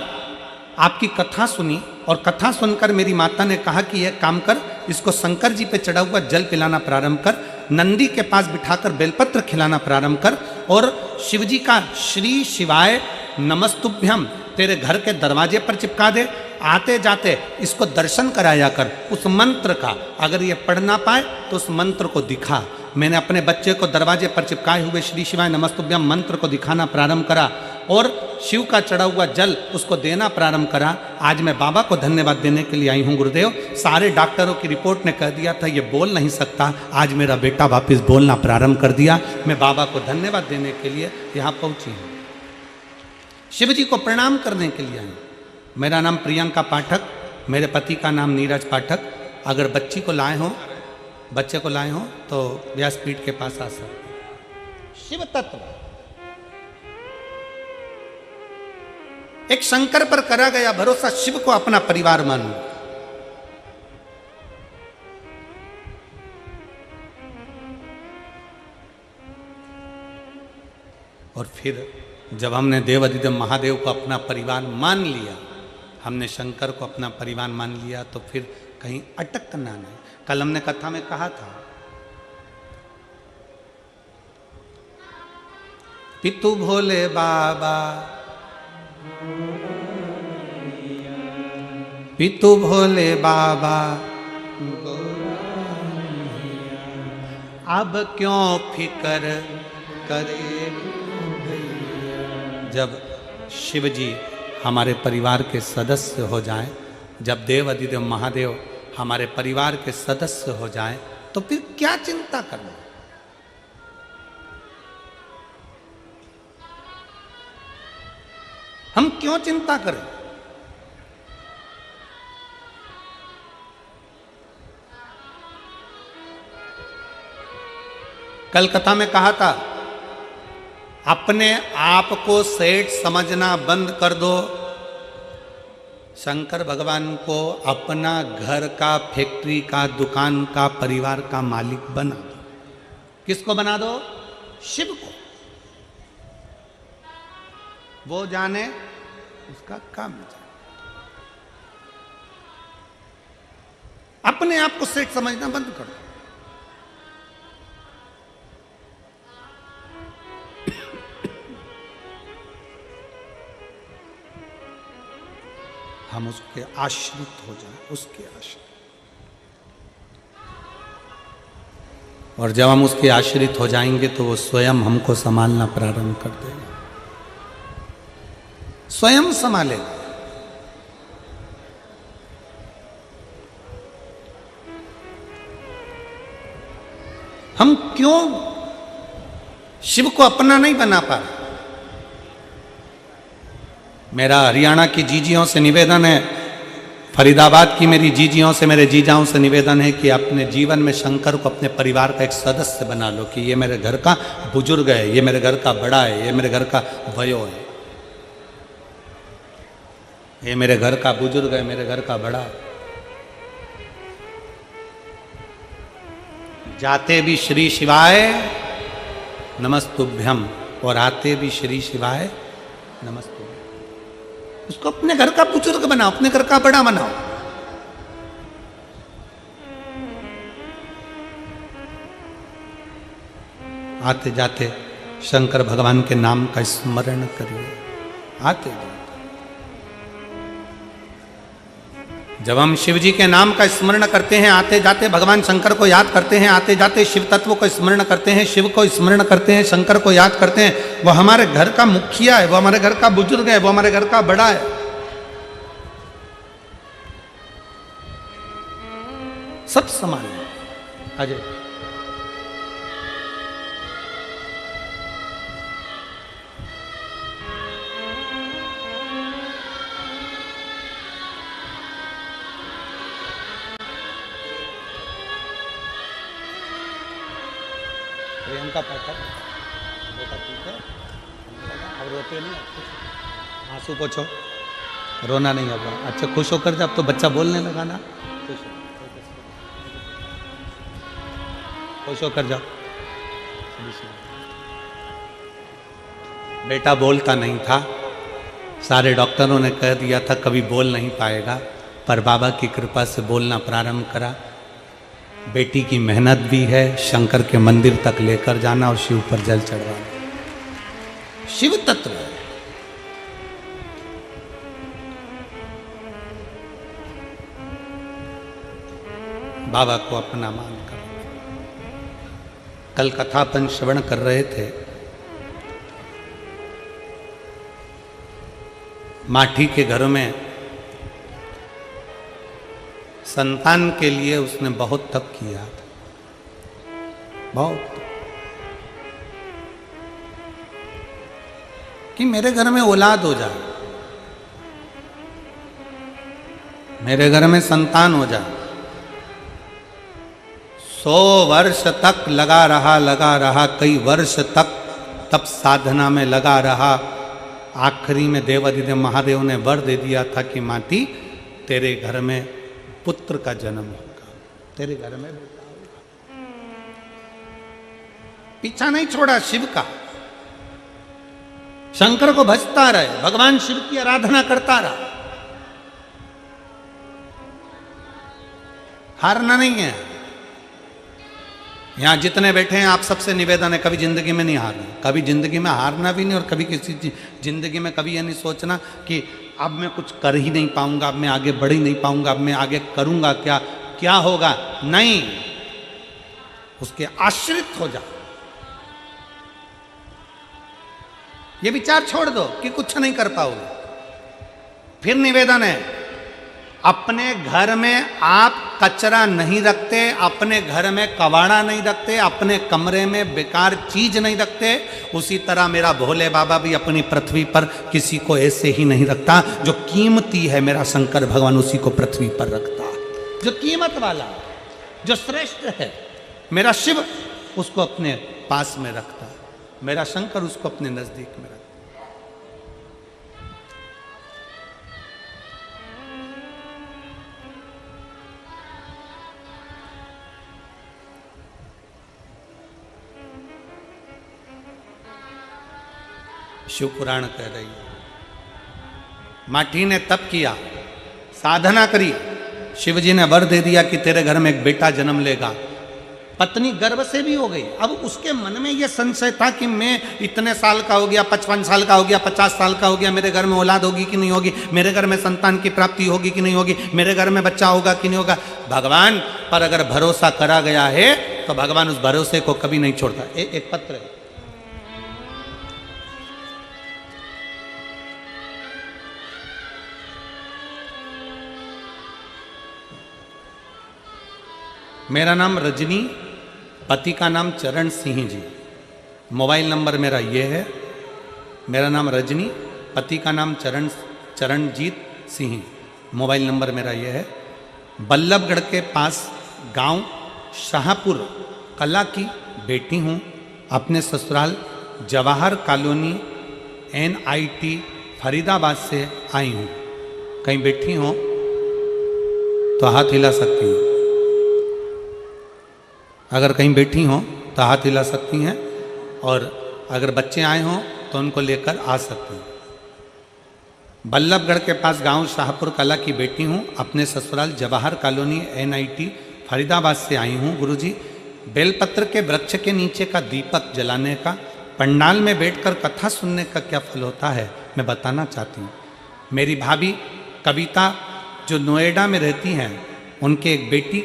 आपकी कथा सुनी, और कथा सुनकर मेरी माता ने कहा कि यह काम कर, इसको शंकर जी पे चढ़ा हुआ जल पिलाना प्रारंभ कर, नंदी के पास बिठाकर बेलपत्र खिलाना प्रारंभ कर और शिवजी का श्री शिवाय नमस्तुभ्यम तेरे घर के दरवाजे पर चिपका दे। आते जाते इसको दर्शन कराया कर उस मंत्र का। अगर ये पढ़ ना पाए तो उस मंत्र को दिखा। मैंने अपने बच्चे को दरवाजे पर चिपकाए हुए श्री शिवाय नमस्तुभ्यम मंत्र को दिखाना प्रारंभ करा और शिव का चढ़ा हुआ जल उसको देना प्रारंभ करा। आज मैं बाबा को धन्यवाद देने के लिए आई हूँ गुरुदेव। सारे डॉक्टरों की रिपोर्ट ने कह दिया था ये बोल नहीं सकता, आज मेरा बेटा वापस बोलना प्रारंभ कर दिया। मैं बाबा को धन्यवाद देने के लिए यहाँ पहुँची हूँ, शिव जी को प्रणाम करने के लिए आई। मेरा नाम प्रियंका पाठक, मेरे पति का नाम नीरज पाठक। अगर बच्चे को लाए हो तो व्यासपीठ के पास आ सकते। शिव तत्व एक शंकर पर करा गया भरोसा, शिव को अपना परिवार मानो। और फिर जब हमने देवाधिदेव महादेव को अपना परिवार मान लिया, हमने शंकर को अपना परिवार मान लिया, तो फिर कहीं अटकना नहीं। कल हमने कथा में कहा था, पितु भोले बाबा, पितु भोले बाबा, अब क्यों फिकर करे। जब शिव जी हमारे परिवार के सदस्य हो जाएं, जब देव अधिदेव महादेव हमारे परिवार के सदस्य हो जाएं, तो फिर क्या चिंता करना। हम क्यों चिंता करें। कल कथा में कहा था, अपने आप को सेठ समझना बंद कर दो। शंकर भगवान को अपना घर का, फैक्ट्री का, दुकान का, परिवार का मालिक बना दो। किसको बना दो? शिव को। वो जाने उसका काम जाने। अपने आप को सेठ समझना बंद कर दो। हम उसके आश्रित हो जाएं, उसके आश्रित। और जब हम उसके आश्रित हो जाएंगे तो वो स्वयं हमको संभालना प्रारंभ कर देगा, स्वयं संभालेगा। हम क्यों शिव को अपना नहीं बना पा रहे। मेरा हरियाणा की जीजियों से निवेदन है, फरीदाबाद की मेरी जीजियों से, मेरे जीजाओं से निवेदन है कि अपने जीवन में शंकर को अपने परिवार का एक सदस्य बना लो। कि ये मेरे घर का बुजुर्ग है, ये मेरे घर का बड़ा है, ये मेरे घर का वयो है, ये मेरे घर का बुजुर्ग है, मेरे घर का बड़ा है। जाते भी श्री शिवाय नमस्तुभ्यम और आते भी श्री शिवाय नमस्तुभ्यम। उसको अपने घर का बुजुर्ग बनाओ, अपने घर का बड़ा बनाओ। आते जाते शंकर भगवान के नाम का स्मरण करिए। आते जाते जब हम शिव जी के नाम का स्मरण करते हैं, आते जाते भगवान शंकर को याद करते हैं, आते जाते शिव तत्व को स्मरण करते हैं, शिव को स्मरण करते हैं, शंकर को याद करते हैं। वो हमारे घर का मुखिया है, वो हमारे घर का बुजुर्ग है, वो हमारे घर का बड़ा है। सब समान है। अजय प्रियंका पाठक, बेटा ठीक है? अब रोते नहीं, आंसू पोछो, रोना नहीं होगा। अच्छा खुश होकर जब तो बच्चा बोलने लगा ना, खुश होकर जाओ। बेटा बोलता नहीं था, सारे डॉक्टरों ने कह दिया था कभी बोल नहीं पाएगा, पर बाबा की कृपा से बोलना प्रारंभ करा। बेटी की मेहनत भी है, शंकर के मंदिर तक लेकर जाना और शिव पर जल चढ़वाना। शिव तत्व है। बाबा को अपना मानकर। कल कथापन श्रवण कर रहे थे, माठी के घर में संतान के लिए उसने बहुत तप किया था, बहुत, कि मेरे घर में औलाद हो जाए, मेरे घर में संतान हो जाए। 100 वर्ष तक लगा रहा, कई वर्ष तक तप साधना में लगा रहा। आखिरी में देवाधिदेव महादेव ने वर दे दिया था कि माटी तेरे घर में पुत्र का जन्म होगा, तेरे घर में बेटा होगा। पीछा नहीं छोड़ा शिव का, शंकर को भजता रहे, भगवान शिव की आराधना करता रहा, हारना नहीं है। यहां जितने बैठे हैं आप सबसे निवेदन है, कभी जिंदगी में नहीं हारना, कभी जिंदगी में हारना भी नहीं, और कभी किसी जिंदगी में कभी ये नहीं सोचना कि अब मैं कुछ कर ही नहीं पाऊंगा, अब मैं आगे बढ़ ही नहीं पाऊंगा, अब मैं आगे करूंगा क्या, क्या होगा। नहीं, उसके आश्रित हो जा। ये विचार छोड़ दो कि कुछ नहीं कर पाओगे। फिर निवेदन है, अपने घर में आप कचरा नहीं रखते, अपने घर में कबाड़ा नहीं रखते, अपने कमरे में बेकार चीज नहीं रखते, उसी तरह मेरा भोले बाबा भी अपनी पृथ्वी पर किसी को ऐसे ही नहीं रखता। जो कीमती है मेरा शंकर भगवान उसी को पृथ्वी पर रखता है, जो कीमत वाला, जो श्रेष्ठ है मेरा शिव उसको अपने पास में रखता है, मेरा शंकर उसको अपने नजदीक में रखता है। शिव पुराण कह रही है, माटी ने तप किया, साधना करी, शिव जी ने वर दे दिया कि तेरे घर में एक बेटा जन्म लेगा। पत्नी गर्भ से भी हो गई। अब उसके मन में यह संशय था कि मैं इतने साल का हो गया, 55 साल का हो गया, 50 साल का हो गया, मेरे घर में औलाद होगी कि नहीं होगी, मेरे घर में संतान की प्राप्ति होगी कि नहीं होगी, मेरे घर में बच्चा होगा कि नहीं होगा। भगवान पर अगर भरोसा करा गया है तो भगवान उस भरोसे को कभी नहीं छोड़ता। एक पत्र है, मेरा नाम रजनी, पति का नाम चरण सिंह जी, मोबाइल नंबर मेरा ये है। मेरा नाम रजनी, पति का नाम चरणजीत सिंह, मोबाइल नंबर मेरा ये है। बल्लभगढ़ के पास गांव शाहपुर कला की बेटी हूँ। अपने ससुराल जवाहर कॉलोनी NIT फरीदाबाद से आई हूँ। कहीं बैठी हो तो हाथ हिला सकती हैं, अगर कहीं बैठी हों तो हाथ हिला सकती हैं, और अगर बच्चे आए हों तो उनको लेकर आ सकती हैं। बल्लभगढ़ के पास गांव शाहपुर कला की बेटी हूँ। अपने ससुराल जवाहर कॉलोनी NIT फरीदाबाद से आई हूँ। गुरुजी, बेलपत्र के वृक्ष के नीचे का दीपक जलाने का, पंडाल में बैठकर कथा सुनने का क्या फल होता है मैं बताना चाहती हूँ। मेरी भाभी कविता जो नोएडा में रहती हैं, उनके एक बेटी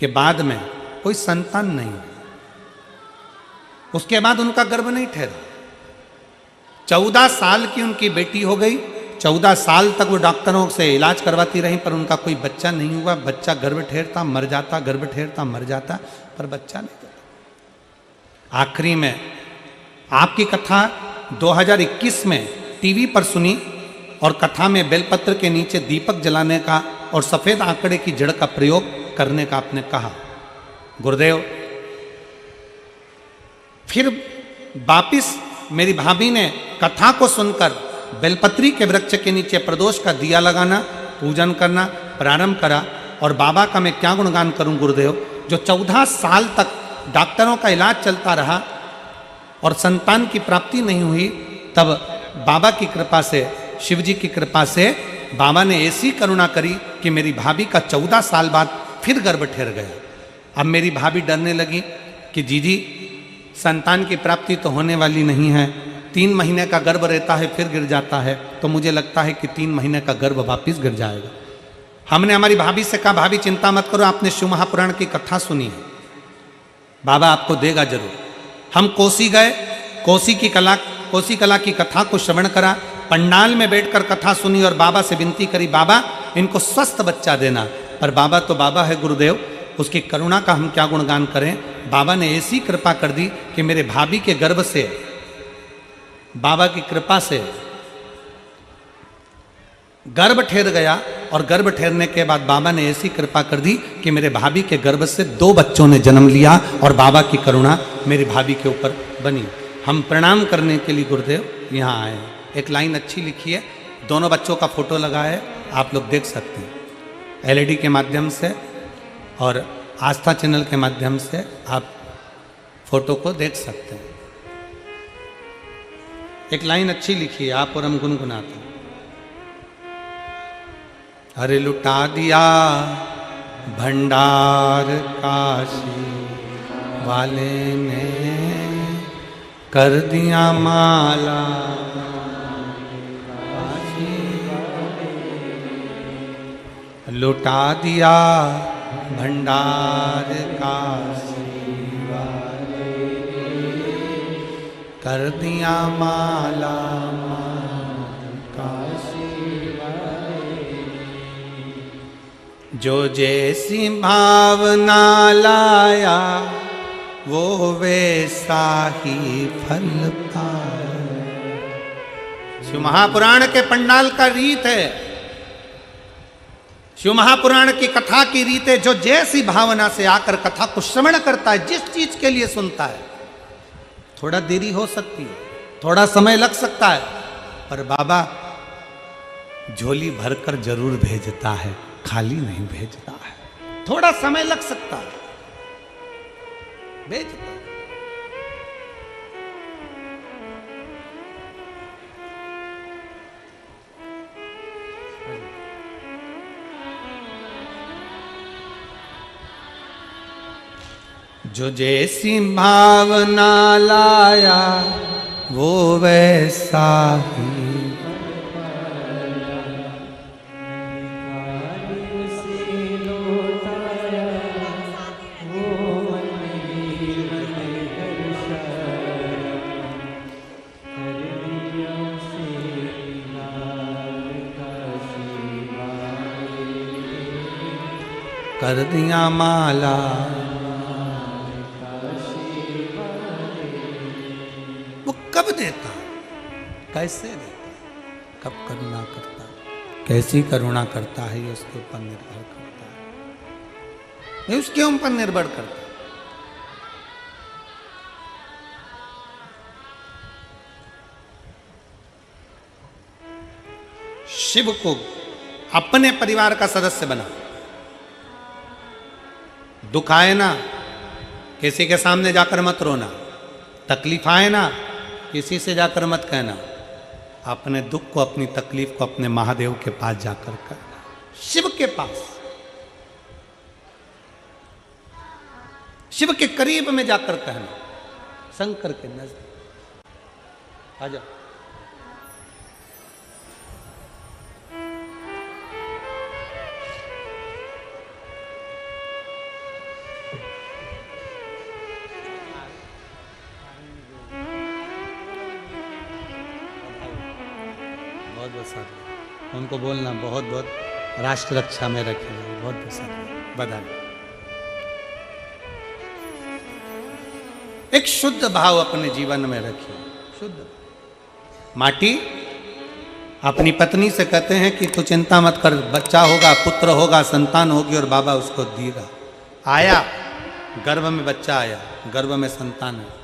के बाद में कोई संतान नहीं, उसके बाद उनका गर्भ नहीं ठहरा। 14 साल की उनकी बेटी हो गई। 14 साल तक वो डॉक्टरों से इलाज करवाती रही, पर उनका कोई बच्चा नहीं हुआ। बच्चा गर्भ ठहरता मर जाता, गर्भ ठहरता मर जाता, पर बच्चा नहीं था। आखिरी में आपकी कथा 2021 में टीवी पर सुनी, और कथा में बेलपत्र के नीचे दीपक जलाने का और सफेद आंकड़े की जड़ का प्रयोग करने का आपने कहा। गुरुदेव, फिर वापिस मेरी भाभी ने कथा को सुनकर बेलपत्री के वृक्ष के नीचे प्रदोष का दिया लगाना, पूजन करना प्रारंभ करा। और बाबा का मैं क्या गुणगान करूं गुरुदेव, जो 14 साल तक डॉक्टरों का इलाज चलता रहा और संतान की प्राप्ति नहीं हुई, तब बाबा की कृपा से, शिव जी की कृपा से बाबा ने ऐसी करुणा करी कि मेरी भाभी का 14 साल बाद फिर गर्भ ठहर गया। अब मेरी भाभी डरने लगी कि जीजी संतान की प्राप्ति तो होने वाली नहीं है, 3 महीने का गर्भ रहता है फिर गिर जाता है, तो मुझे लगता है कि 3 महीने का गर्भ वापिस गिर जाएगा। हमने हमारी भाभी से कहा भाभी चिंता मत करो, आपने शिव महापुराण की कथा सुनी है, बाबा आपको देगा जरूर। हम कोसी गए, कोसी कला की कथा को श्रवण करा, पंडाल में बैठकर कथा सुनी और बाबा से विनती करी बाबा इनको स्वस्थ बच्चा देना। पर बाबा तो बाबा है गुरुदेव, उसकी करुणा का हम क्या गुणगान करें। बाबा ने ऐसी कृपा कर दी कि मेरे भाभी के गर्भ से, बाबा की कृपा से गर्भ ठहर गया और गर्भ ठहरने के बाद बाबा ने ऐसी कृपा कर दी कि मेरे भाभी के गर्भ से 2 बच्चों ने जन्म लिया और बाबा की करुणा मेरी भाभी के ऊपर बनी। हम प्रणाम करने के लिए गुरुदेव यहाँ आए हैं। एक लाइन अच्छी लिखी है, दोनों बच्चों का फोटो लगा है, आप लोग देख सकते हैं LED के माध्यम से और आस्था चैनल के माध्यम से आप फोटो को देख सकते हैं। एक लाइन अच्छी लिखी है, आप और हम गुनगुनाते हैं। अरे लुटा दिया भंडार काशी वाले ने, कर दिया माला लुटा दिया भंडार काशी वाले, कर दिया माला काशी वाले। जो जैसी भावना लाया वो वैसा ही फल पाया। शिव महापुराण के पंडाल का रीत है, शिव महापुराण की कथा की रीत है। जो जैसी भावना से आकर कथा को श्रवण करता है, जिस चीज के लिए सुनता है, थोड़ा देरी हो सकती है, थोड़ा समय लग सकता है, पर बाबा झोली भरकर जरूर भेजता है, खाली नहीं भेजता है। थोड़ा समय लग सकता है, भेजता है। जो जैसी भावना लाया वो वैसा ही, कर दिया माला। वो कब देता, कैसे देता, कब करुणा करता, कैसी करुणा करता है, ये उसके ऊपर निर्भर करता है, ये उसके ऊपर निर्भर करता है। शिव को अपने परिवार का सदस्य बना। दुख आए ना, किसी के सामने जाकर मत रोना, तकलीफ आए ना, किसी से जाकर मत कहना, अपने दुख को, अपनी तकलीफ को अपने महादेव के पास जाकर कहना, शिव के पास, शिव के करीब में जाकर कहना, शंकर के नजदीक। आ जाओ। उनको बोलना बहुत बहुत राष्ट्र रक्षा में रखेगा, बहुत बहुत बधाई। एक शुद्ध भाव अपने जीवन में रखिए, शुद्ध। माटी अपनी पत्नी से कहते हैं कि तू चिंता मत कर, बच्चा होगा, पुत्र होगा, संतान होगी, और बाबा उसको देगा। आया, गर्भ में बच्चा आया, गर्भ में संतान है।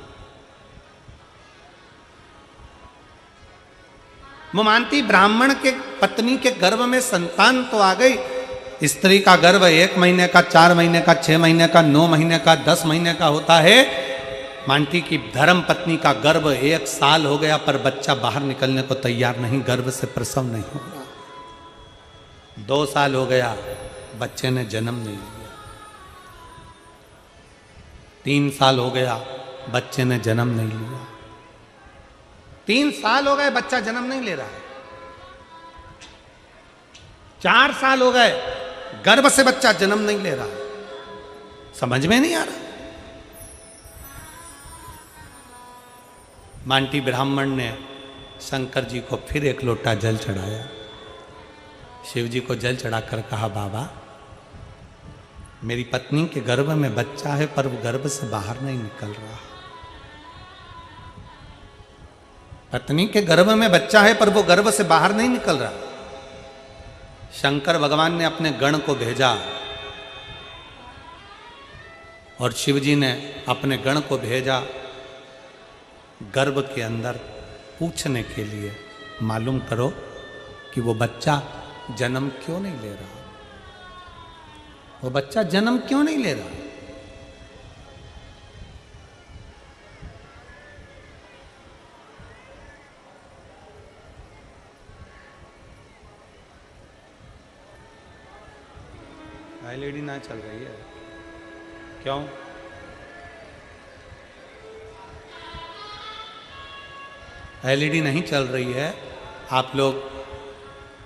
वो मानती ब्राह्मण के पत्नी के गर्भ में संतान तो आ गई। स्त्री का गर्भ 1 महीने का, 4 महीने का, 6 महीने का, 9 महीने का, 10 महीने का होता है। मानती की धर्म पत्नी का गर्भ 1 साल हो गया पर बच्चा बाहर निकलने को तैयार नहीं, गर्भ से प्रसव नहीं हो रहा। 2 साल हो गया, बच्चे ने जन्म नहीं लिया। 3 साल हो गया, बच्चे ने जन्म नहीं लिया। 3 साल हो गए, बच्चा जन्म नहीं ले रहा है। 4 साल हो गए, गर्भ से बच्चा जन्म नहीं ले रहा है। समझ में नहीं आ रहा। मांटी ब्राह्मण ने शंकर जी को फिर एक लोटा जल चढ़ाया। शिव जी को जल चढ़ाकर कहा, बाबा मेरी पत्नी के गर्भ में बच्चा है, पर वो गर्भ से बाहर नहीं निकल रहा। पत्नी के गर्भ में बच्चा है, पर वो गर्भ से बाहर नहीं निकल रहा। शंकर भगवान ने अपने गण को भेजा और शिव जी ने अपने गण को भेजा गर्भ के अंदर पूछने के लिए, मालूम करो कि वो बच्चा जन्म क्यों नहीं ले रहा। वो बच्चा जन्म क्यों नहीं ले रहा। एलईडी ना चल रही है क्यों? एलईडी नहीं चल रही है। आप लोग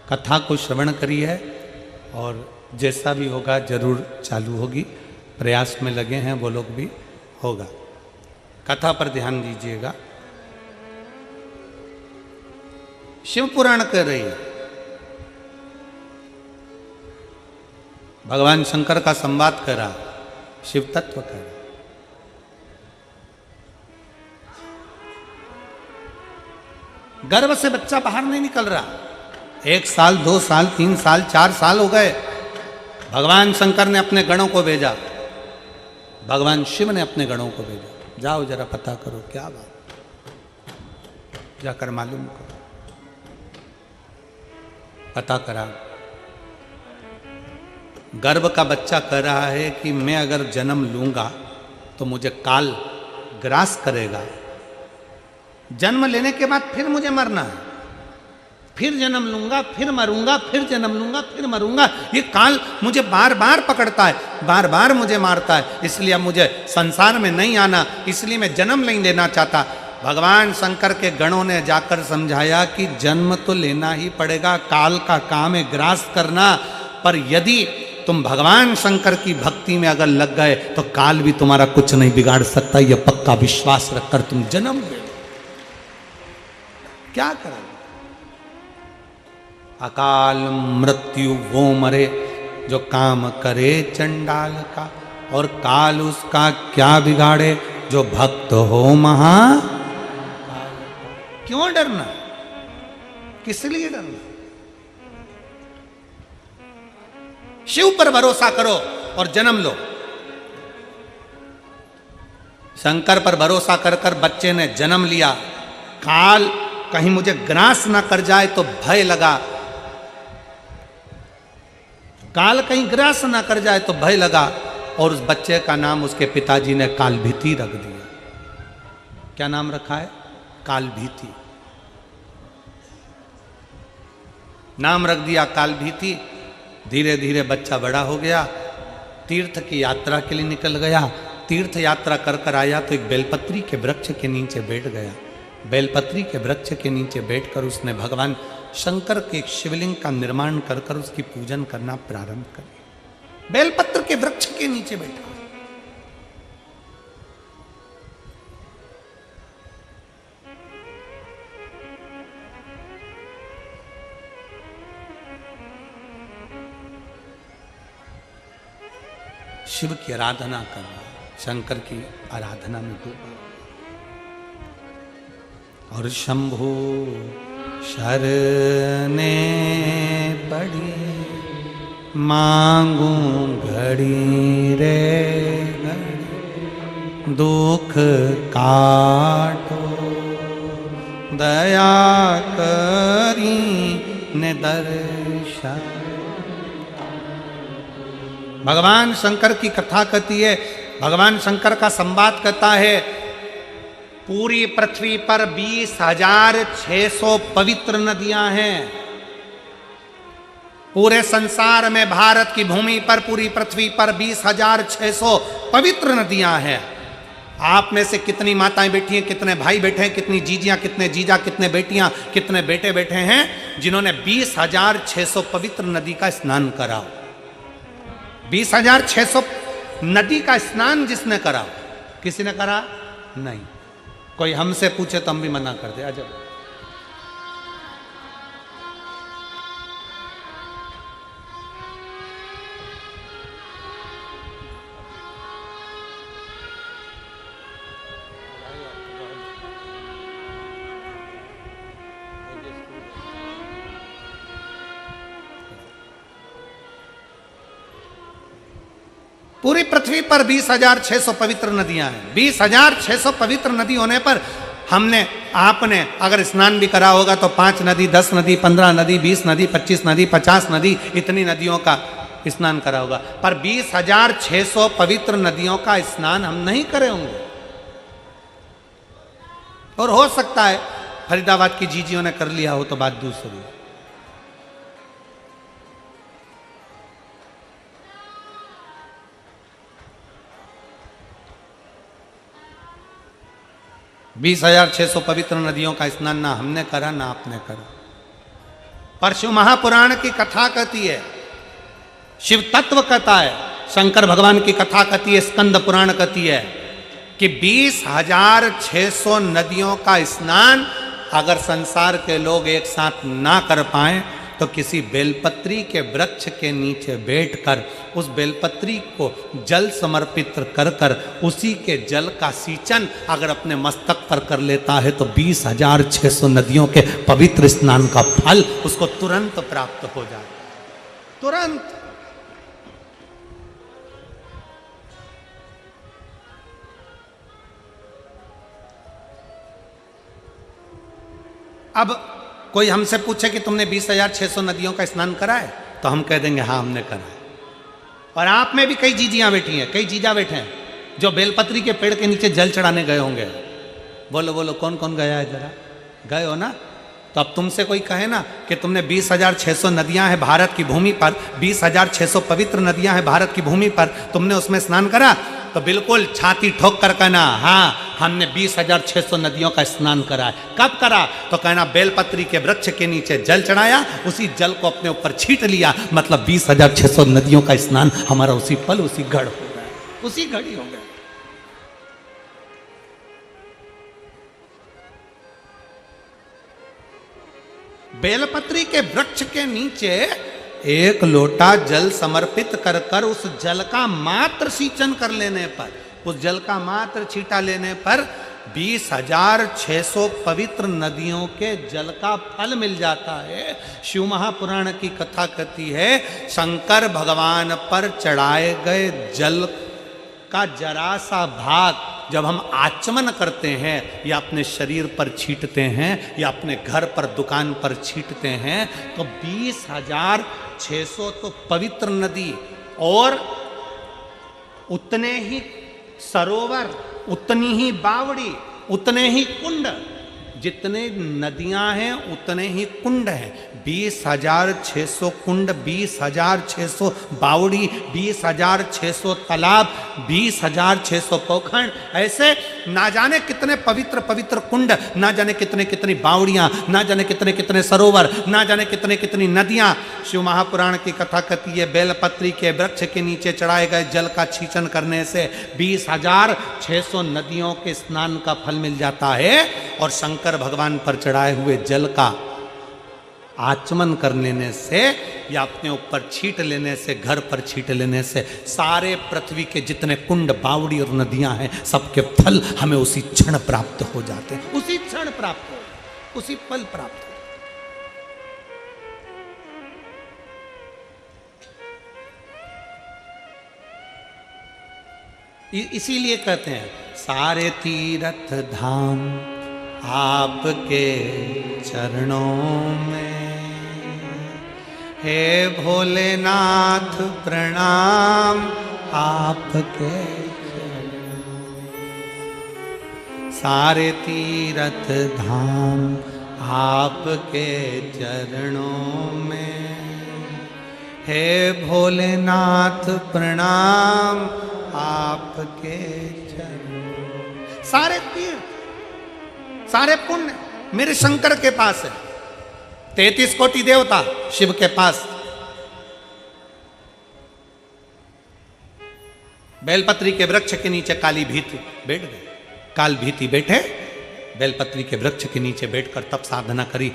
कथा को श्रवण करिए और जैसा भी होगा जरूर चालू होगी। प्रयास में लगे हैं वो लोग भी, होगा। कथा पर ध्यान दीजिएगा। शिव पुराण कर रही है। भगवान शंकर का संवाद कर रहा, शिव तत्व कर रहा। गर्भ से बच्चा बाहर नहीं निकल रहा। 1 साल, 2 साल, 3 साल, 4 साल हो गए। भगवान शंकर ने अपने गणों को भेजा, भगवान शिव ने अपने गणों को भेजा, जाओ जरा पता करो क्या बात, जाकर मालूम करो। पता करा, गर्भ का बच्चा कह रहा है कि मैं अगर जन्म लूंगा तो मुझे काल ग्रास करेगा। जन्म लेने के बाद फिर मुझे मरना है, फिर जन्म लूंगा, फिर मरूंगा, फिर जन्म लूंगा, फिर मरूंगा। ये काल मुझे बार बार पकड़ता है, बार बार मुझे मारता है। इसलिए अब मुझे संसार में नहीं आना, इसलिए मैं जन्म नहीं लेना चाहता। भगवान शंकर के गणों ने जाकर समझाया कि जन्म तो लेना ही पड़ेगा, काल का काम है ग्रास करना। पर यदि तुम भगवान शंकर की भक्ति में अगर लग गए तो काल भी तुम्हारा कुछ नहीं बिगाड़ सकता। यह पक्का विश्वास रखकर तुम जन्म ले। क्या करोगे? अकाल मृत्यु वो मरे जो काम करे चंडाल का, और काल उसका क्या बिगाड़े जो भक्त हो महा। क्यों डरना? किस लिए डरना? शिव पर भरोसा करो और जन्म लो। शंकर पर भरोसा कर कर बच्चे ने जन्म लिया। काल कहीं मुझे ग्रास ना कर जाए तो भय लगा, काल कहीं ग्रास ना कर जाए तो भय लगा, और उस बच्चे का नाम उसके पिताजी ने कालभीति रख दिया। क्या नाम रखा है? कालभीति नाम रख दिया, कालभीति। धीरे धीरे बच्चा बड़ा हो गया, तीर्थ की यात्रा के लिए निकल गया। तीर्थ यात्रा कर कर आया तो एक बेलपत्री के वृक्ष के नीचे बैठ गया। बेलपत्री के वृक्ष के नीचे बैठकर उसने भगवान शंकर के एक शिवलिंग का निर्माण कर कर उसकी पूजन करना प्रारंभ कर दिया। बेलपत्र के वृक्ष के नीचे बैठा। शिव की आराधना कर रहा, शंकर की आराधना में डूबा। और शंभु शरने पड़ी, मांगू घड़ी रे घड़ी, दुख काटो दया करी ने दर्शन। भगवान शंकर की कथा कहती है, भगवान शंकर का संवाद कहता है, पूरी पृथ्वी पर 20,600 पवित्र नदियां हैं। पूरे संसार में भारत की भूमि पर, पूरी पृथ्वी पर 20,600 पवित्र नदियां हैं। आप में से कितनी माताएं बैठी हैं, कितने भाई बैठे हैं, कितनी जीजियां, कितने जीजा, कितने बेटियां, कितने बेटे बैठे हैं जिन्होंने 20,600 पवित्र नदी का स्नान करा? 20,600 नदी का स्नान जिसने करा, किसी ने करा? नहीं। कोई हमसे पूछे तो हम भी मना कर दे। अजब। पूरी पृथ्वी पर 20,600 पवित्र नदियां हैं। 20,600 पवित्र नदी होने पर हमने, आपने अगर स्नान भी करा होगा तो 5 नदी, 10 नदी, 15 नदी, 20 नदी, 25 नदी, 50 नदी, इतनी नदियों का स्नान करा होगा। पर 20,600 पवित्र नदियों का स्नान हम नहीं करे होंगे। और हो सकता है फरीदाबाद की जीजियों ने कर लिया हो तो बात दूसरी है। 20,600 पवित्र नदियों का स्नान ना हमने करा ना आपने करा। पर शिव महापुराण की कथा कहती है, शिव तत्व कहता है, शंकर भगवान की कथा कहती है, स्कंद पुराण कहती है कि 20,600 नदियों का स्नान अगर संसार के लोग एक साथ ना कर पाए तो किसी बेलपत्री के वृक्ष के नीचे बैठकर उस बेलपत्री को जल समर्पित कर कर उसी के जल का सींचन अगर अपने मस्तक पर कर लेता है तो 20,600 नदियों के पवित्र स्नान का फल उसको तुरंत प्राप्त हो जाए। तुरंत। अब कोई हमसे पूछे कि तुमने 20,600 नदियों का स्नान करा है तो हम कह देंगे हाँ हमने करा है। और आप में भी कई जीजियां बैठी हैं, कई जीजा बैठे हैं जो बेलपत्री के पेड़ के नीचे जल चढ़ाने गए होंगे। बोलो बोलो कौन कौन गया है, जरा गए हो ना? तो अब तुमसे कोई कहे ना कि तुमने 20,600 नदियां हैं भारत की भूमि पर, 20,600 पवित्र नदियां हैं भारत की भूमि पर, तुमने उसमें स्नान करा? तो बिल्कुल छाती ठोक कर कहना हाँ हमने 20,600 नदियों का स्नान करा है। कब करा? तो कहना बेलपत्री के वृक्ष के नीचे जल चढ़ाया, उसी जल को अपने ऊपर छींट लिया, मतलब 20,600 नदियों का स्नान हमारा उसी पल उसी घड़ हो गया, उसी घड़ी हो गया। बेलपत्री के वृक्ष के नीचे एक लोटा जल समर्पित कर कर उस जल का मात्र सींचन कर लेने पर, उस जल का मात्र छींटा लेने पर 20,600 पवित्र नदियों के जल का फल मिल जाता है। शिव महापुराण की कथा कहती है शंकर भगवान पर चढ़ाए गए जल का जरा सा भाग जब हम आचमन करते हैं या अपने शरीर पर छींटते हैं या अपने घर पर दुकान पर छींटते हैं तो 20,600 तो पवित्र नदी और उतने ही सरोवर, उतनी ही बावड़ी, उतने ही कुंड, जितने नदियां हैं उतने ही कुंड हैं। 20,600 कुंड, 20,600 बावड़ी, 20,600 तालाब, 20,600 पोखर, ऐसे ना जाने कितने पवित्र पवित्र कुंड, ना जाने कितने कितनी बावड़ियां, ना जाने कितने कितने सरोवर, ना जाने कितने कितनी नदियां। शिव महापुराण की कथा कहती है बेलपत्री के वृक्ष के नीचे चढ़ाए गए जल का छींचन करने से 20,600 नदियों के स्नान का फल मिल जाता है और शंकर भगवान पर चढ़ाए हुए जल का आचमन कर लेने से या अपने ऊपर छींट लेने से, घर पर छींट लेने से सारे पृथ्वी के जितने कुंड, बावड़ी और नदियां हैं सबके फल हमें उसी क्षण प्राप्त हो जाते हैं, उसी क्षण प्राप्त हो, उसी पल प्राप्त हो। इसीलिए कहते हैं सारे तीर्थ धाम आपके चरणों में, हे भोलेनाथ प्रणाम आपके चरणों में। सारे तीर्थ धाम आपके चरणों में, हे भोलेनाथ प्रणाम आपके चरणों में। सारे तीर्थ, सारे पुण्य मेरे शंकर के पास है। 33 कोटि देवता शिव के पास। बेलपत्री के वृक्ष के नीचे काली भीति बैठ गए। काल भीति बैठे बेलपत्री के वृक्ष के नीचे बैठकर तप साधना करी।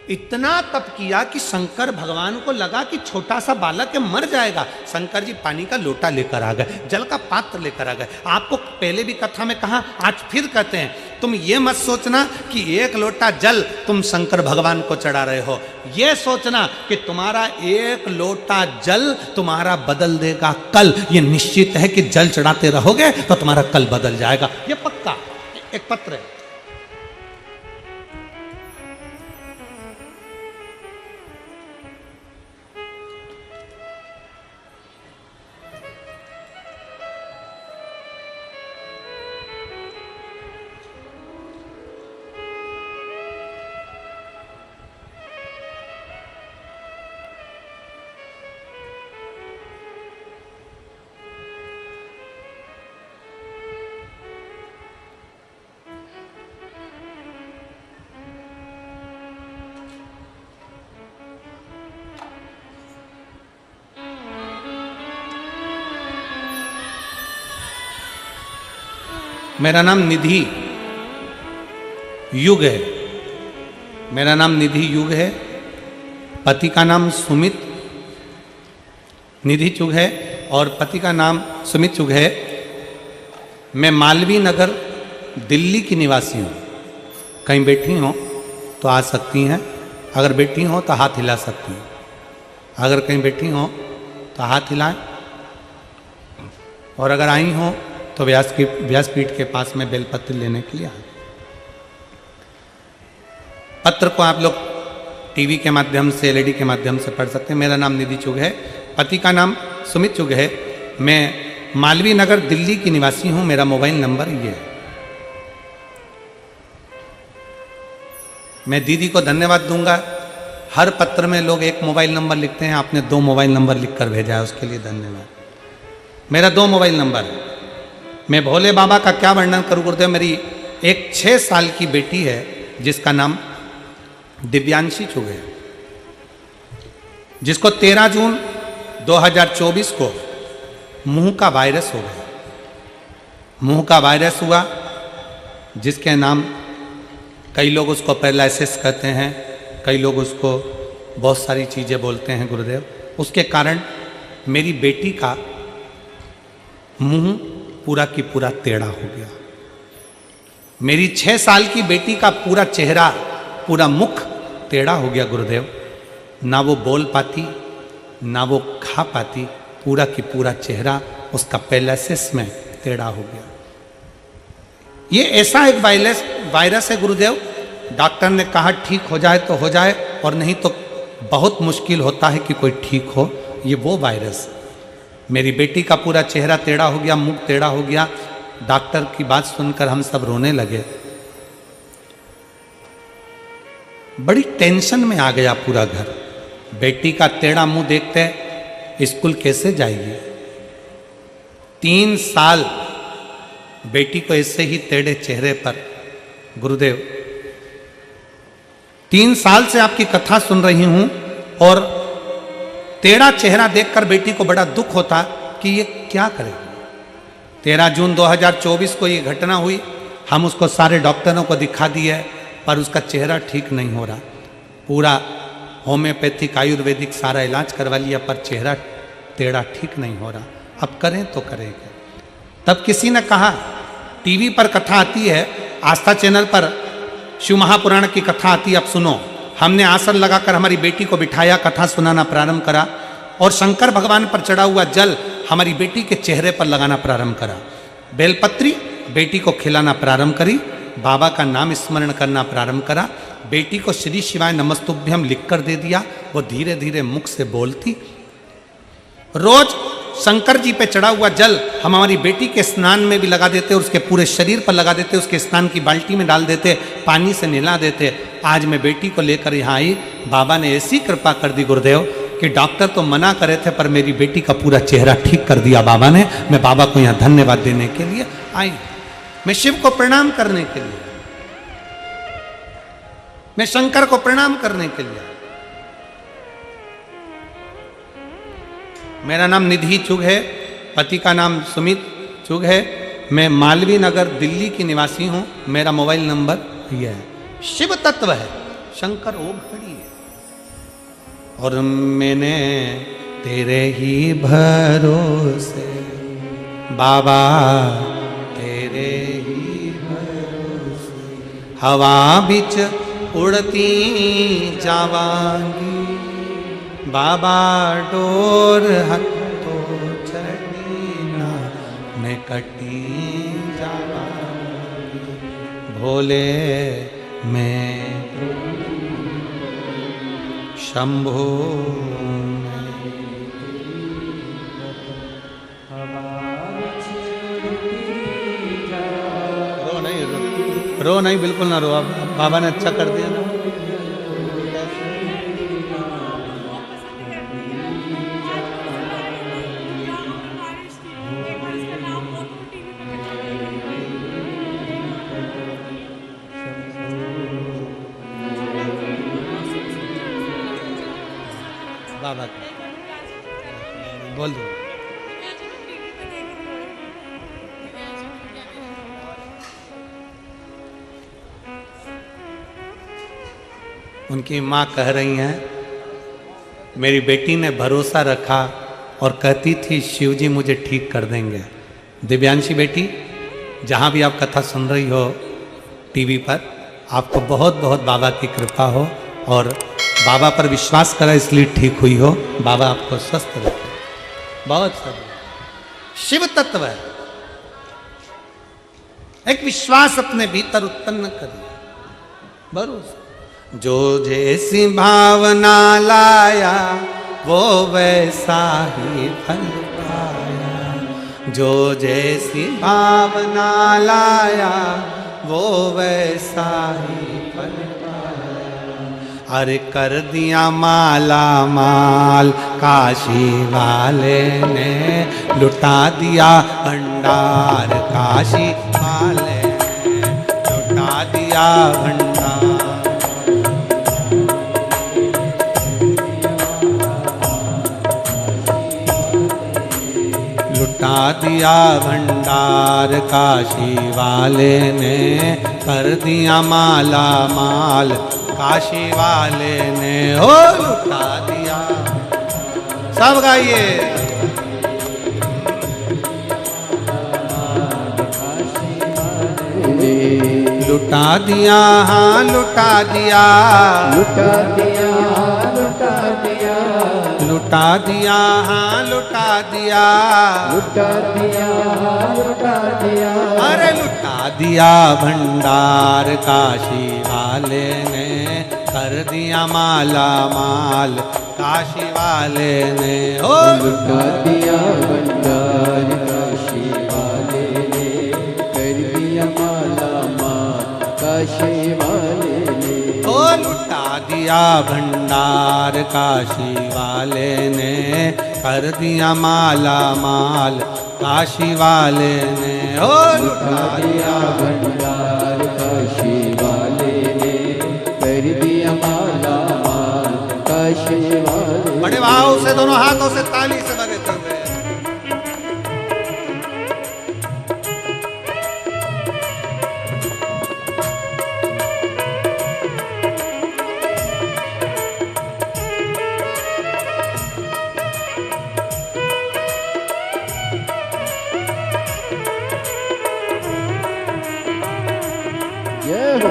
इतना तप किया कि शंकर भगवान को लगा कि छोटा सा बालक है, मर जाएगा। शंकर जी पानी का लोटा लेकर आ गए, जल का पात्र लेकर आ गए। आपको पहले भी कथा में कहा, आज फिर कहते हैं, तुम ये मत सोचना कि एक लोटा जल तुम शंकर भगवान को चढ़ा रहे हो। ये सोचना कि तुम्हारा एक लोटा जल तुम्हारा बदल देगा कल। ये निश्चित है कि जल चढ़ाते रहोगे तो तुम्हारा कल बदल जाएगा। ये पक्का। एक पत्र है, मेरा नाम निधि युग है। मेरा नाम निधि युग है। पति का नाम सुमित निधि चुग है और पति का नाम सुमित चुग है। मैं मालवीय नगर दिल्ली की निवासी हूँ। कहीं बैठी हो तो आ सकती हैं। अगर बैठी हो तो हाथ हिला सकती हैं। अगर कहीं बैठी हो तो हाथ हिलाएं। और अगर आई हो तो व्यासपीठ के पास में बेलपत्र लेने के लिए आए। पत्र को आप लोग टीवी के माध्यम से, एलईडी के माध्यम से पढ़ सकते हैं। मेरा नाम निधि चुग है। पति का नाम सुमित चुग है। मैं मालवीय नगर दिल्ली की निवासी हूं। मेरा मोबाइल नंबर ये है। मैं दीदी को धन्यवाद दूंगा। हर पत्र में लोग एक मोबाइल नंबर लिखते हैं, आपने 2 मोबाइल नंबर लिखकर भेजा है, उसके लिए धन्यवाद। मेरा 2 मोबाइल नंबर है। मैं भोले बाबा का क्या वर्णन करूं गुरुदेव। मेरी एक 6 साल की बेटी है जिसका नाम दिव्यांशी चुग है, जिसको 13 जून 2024 को मुंह का वायरस हो गया। मुंह का वायरस हुआ जिसके नाम कई लोग उसको पैरालिसिस कहते हैं, कई लोग उसको बहुत सारी चीज़ें बोलते हैं गुरुदेव। उसके कारण मेरी बेटी का मुंह पूरा की पूरा टेढ़ा हो गया। मेरी 6 साल की बेटी का पूरा चेहरा, पूरा मुख टेढ़ा हो गया गुरुदेव। ना वो बोल पाती, ना वो खा पाती। पूरा की पूरा चेहरा उसका पैरालिसिस में टेढ़ा हो गया। ये ऐसा एक वायरस है गुरुदेव। डॉक्टर ने कहा ठीक हो जाए तो हो जाए, और नहीं तो बहुत मुश्किल होता है कि कोई ठीक हो। ये वो वायरस। मेरी बेटी का पूरा चेहरा टेढ़ा हो गया, मुख टेढ़ा हो गया। डॉक्टर की बात सुनकर हम सब रोने लगे। बड़ी टेंशन में आ गया पूरा घर। बेटी का टेढ़ा मुंह देखते स्कूल कैसे जाएगी। 3 साल बेटी को ऐसे ही टेढ़े चेहरे पर गुरुदेव। 3 साल से आपकी कथा सुन रही हूं और टेढ़ा चेहरा देखकर बेटी को बड़ा दुख होता कि ये क्या करेगी। 13 जून 2024 को ये घटना हुई। हम उसको सारे डॉक्टरों को दिखा दिए पर उसका चेहरा ठीक नहीं हो रहा। पूरा होम्योपैथिक, आयुर्वेदिक सारा इलाज करवा लिया पर चेहरा टेढ़ा ठीक नहीं हो रहा। अब करें तो करेंगे। तब किसी ने कहा, टीवी पर कथा आती है, आस्था चैनल पर शिव महापुराण की कथा आती है, अब सुनो। हमने आसन लगाकर हमारी बेटी को बिठाया, कथा सुनाना प्रारंभ करा और शंकर भगवान पर चढ़ा हुआ जल हमारी बेटी के चेहरे पर लगाना प्रारंभ करा। बेलपत्री बेटी को खिलाना प्रारंभ करी। बाबा का नाम स्मरण करना प्रारंभ करा। बेटी को श्री शिवाय नमस्तुभ्यम लिखकर दे दिया। वो धीरे धीरे मुख से बोलती। रोज शंकर जी पे चढ़ा हुआ जल हम हमारी बेटी के स्नान में भी लगा देते, उसके पूरे शरीर पर लगा देते, उसके स्नान की बाल्टी में डाल देते, पानी से नहला देते। आज मैं बेटी को लेकर यहाँ आई। बाबा ने ऐसी कृपा कर दी गुरुदेव कि डॉक्टर तो मना करे थे पर मेरी बेटी का पूरा चेहरा ठीक कर दिया बाबा ने। मैं बाबा को यहाँ धन्यवाद देने के लिए आई। मैं शिव को प्रणाम करने के लिए, मैं शंकर को प्रणाम करने के लिए। मेरा नाम निधि चुग है, पति का नाम सुमित चुग है। मैं मालवीय नगर दिल्ली की निवासी हूं। मेरा मोबाइल नंबर यह है। शिव तत्व है, शंकर ओम खड़ी है। और मैंने तेरे ही भरोसे बाबा, तेरे ही भरोसे हवा बिच उड़ती जावांगी बाबा, डोर हथो चढ़ी ना मैं कटी जावांगी भोले मैं शंभो। रो नहीं, बिल्कुल ना रो। अब बाबा ने अच्छा कर दिया ना। बाबा बोल दो। उनकी माँ कह रही हैं, मेरी बेटी ने भरोसा रखा और कहती थी शिव जी मुझे ठीक कर देंगे। दिव्यांशी बेटी, जहाँ भी आप कथा सुन रही हो टीवी पर, आपको बहुत बहुत बाबा की कृपा हो और बाबा पर विश्वास करा इसलिए ठीक हुई हो। बाबा आपको स्वस्थ रखे। बहुत सब शिव तत्व है। एक विश्वास अपने भीतर उत्पन्न करिए, भरोसा। जो जैसी भावना लाया वो वैसा ही फल पाया। जो जैसी भावना लाया वो वैसा ही फल पाया। अरे कर दिया माला माल काशी वाले ने, लुटा दिया भंडार काशी वाले ने, लुटा दिया भंडार। लुटा दिया भंडार काशी वाले ने, कर दिया माला माल काशी वाले ने, हो लुटा दिया। सब गाइए। लुटा दिया, हाँ लुटा दिया, लुटा दिया, लुटा दिया, लुटा दिया, हाँ लुटा दिया, लुटा दिया, लुटा दिया। अरे लुटा दिया भंडार काशी वाले ने, कर दिया माला माल काशी वाले ने, ओ लुटा दिया भंडार काशी वाले ने, कर दिया माला माल काशी वाले ने, ओ लुटा दिया भंडार काशी वाले ने, कर दिया माला माल काशी वाले ने, ओ लुटा दिया भंडार काशी वाले ने, कर दिया माला माल काशी वाले। बड़े भाव से दोनों हाथों से ताली से बजाते हुए जय हो।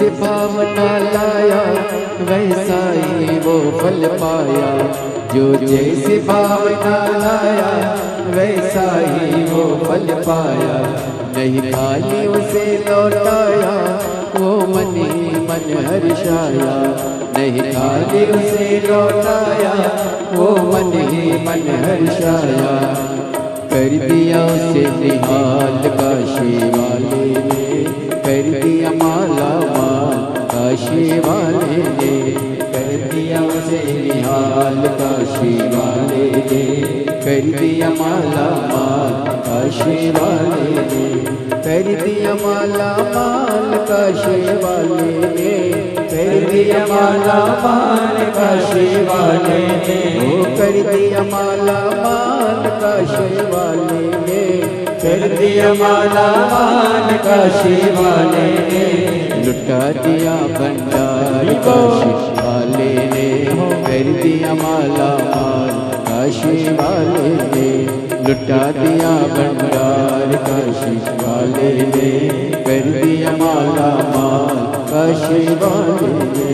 जैसे भावना लाया वैसा ही वो फल पाया। जो जैसे भावना लाया वैसा ही वो फल पाया। नहीं खाली उसे लौटाया वो मन ही मन हर्षाया। नहीं खाली उसे लौटाया वो मन ही मन हर्षाया। कर दिया उसे निहाल काशी वाले ने, कर दिया माला माल काशी वाले ने। कर दिया उसे निहाल काशी वाले ने, कर दिया माला माल काशी वाले ने। कर दिया माला माल काशी वाले ने, कर दिया माला माल काशी वाले ने। ओ कर दिया माला माल काशी वाले ने, कर दिया माला माल काशी वाले ने। लुटा दिया भंडार काशी वाले ने, कर दिया माला माल काशी वाले ने। लुटा दिया भंडार काशी वाले ने, कर दिया माला माल काशी वाले ने।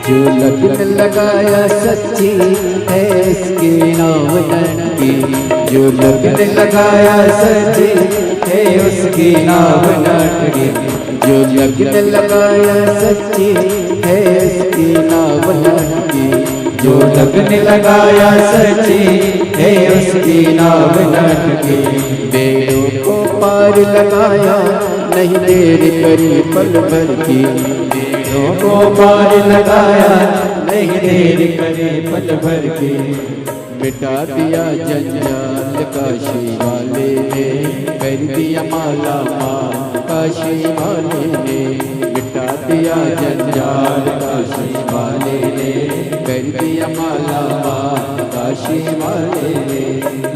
जो लगन लगाया सच्ची है इसके नाम नटकी। जो लगन लगाया सच्ची है उसकी नाम नटकी। जो लगन लगाया सच्ची है इसकी नाम नटकी। जो लगन लगाया सच्ची है उसकी नाम नटकी। बेड़ों को पार लगाया नहीं देर करी पल भर की। को पार लगाया नहीं देर करे पल भर के। मिटा दिया जंजाल काशी वाले ने, कर दिया माला माल काशी वाले ने। मिटा दिया जंजाल काशी वाले ने, कर दिया माला माल काशी वाले ने।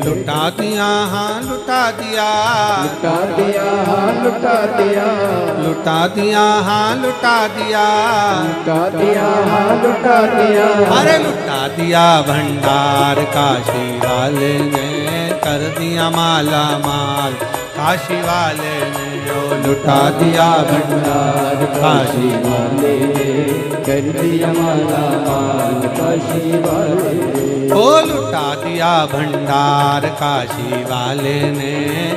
लुटा दिया हाँ लुटा दिया, लुटा दिया हाँ लुटा दिया। लुटा दिया हाँ लुटा दिया, लुटा दिया हाँ लुटा दिया। अरे लुटा दिया भंडार काशी वाले ने। कर दिया माला माल, काशी वाले ने ओ लुटा दिया भंडार, काशी वाले ने कर दिया माला माल, काशी वाले ने ओ लुटा दिया भंडार, काशी वाले ने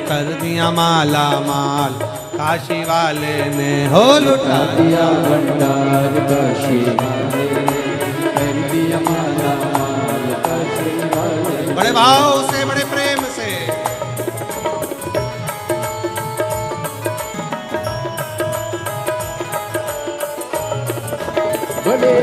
कर दिया माला माल, काशी वाले ने हो लुटा दिया भंडार, काशी वाले ने कर दिया माला माल, काशी वाले ने। बड़े भाव से, बड़े प्रेम से बड़े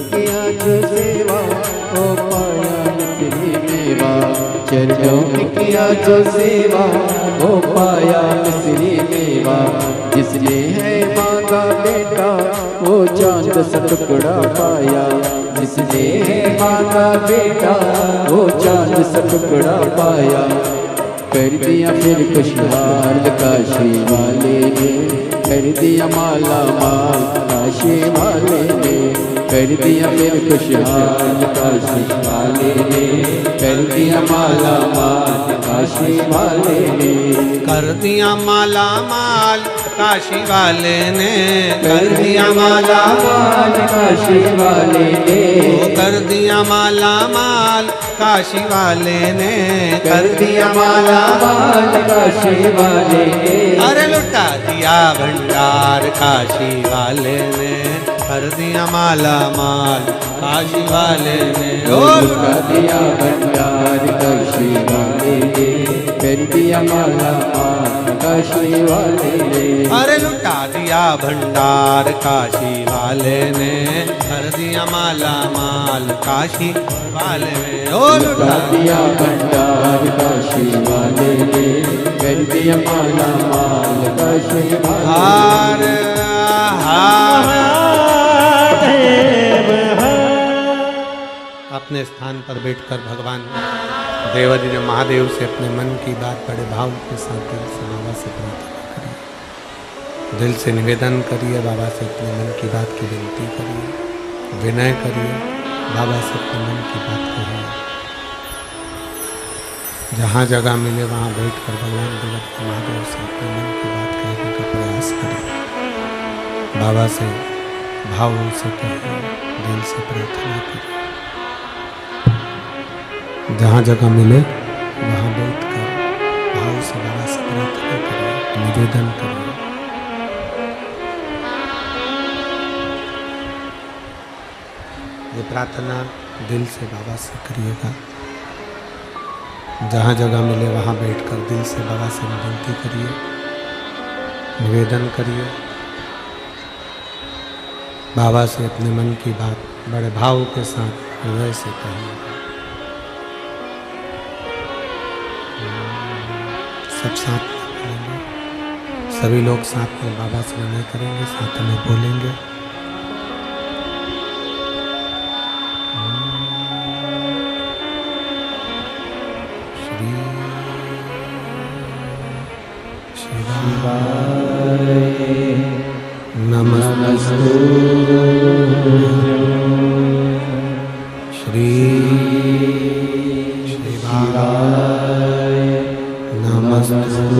किया जो सेवा ओ पाया मिश्री मेवा, चरणों में किया जो सेवा ओ पाया मिश्री मेवा, जिसने है मांगा बेटा वो चांद सा टुकड़ा पाया, जिसने है मांगा बेटा वो चांद सा टुकड़ा पाया, कर दिया फिर खुशहाल काशी वाले ने, कर दिया माला माल काशी वाले ने, कर दिया फिर खुशहाल काशी वाले ने, कर दिया माला माल काशी वाले ने, कर दिया माला माल काशी वाले ने, कर दिया माला माल काशी वाले ने, कर दिया माला माल काशी वाले ने, कर दिया माला माल काशी वाले ने, अरे लुटा दिया भंडार काशी वाले ने, कर दिया माला माल काशी वाले ने, ओ लुटा दिया भंडार काशी वाले ने, कर दिया माला माल काशी वाले ने, अरे लुटा दिया भंडार काशी वाले ने, कर दिया माला माल काशी वाले ने, ओ लुटा दिया भंडार काशी वाले ने, कर दिया माला माल काशी वाले ने। अपने स्थान पर बैठकर भगवान देवरी ने महादेव से अपने मन की बात बड़े भाव के साथ दिल से बाबा से प्रार्थना करिए, दिल से निवेदन करिए, बाबा से अपने मन की बात की विनती करिए, विनय करिए, बाबा से अपने मन की बात कहिए। जहाँ जगह मिले वहाँ बैठकर भगवान देवरी महादेव से अपने मन की बात कहने का प्रयास करिए, बाबा से भावों से कहिए, दिल से प्रार्थना करिए। जहाँ जगह मिले वहाँ बैठकर भाव से बाबा से प्रार्थना करिए, निवेदन करिए। ये प्रार्थना दिल से बाबा से करिएगा। जहाँ जगह मिले वहाँ बैठकर दिल से बाबा से विनती करिए, निवेदन करिए। बाबा से अपने मन की बात बड़े भाव के साथ हृदय से कहिएगा। सब साथ में बोलेंगे, सभी लोग साथ में बाबा से विनय करेंगे, साथ में बोलेंगे। श्री शिवाय नमस्तुभ्यं। श्री शिवाय नमस्तुभ्यं।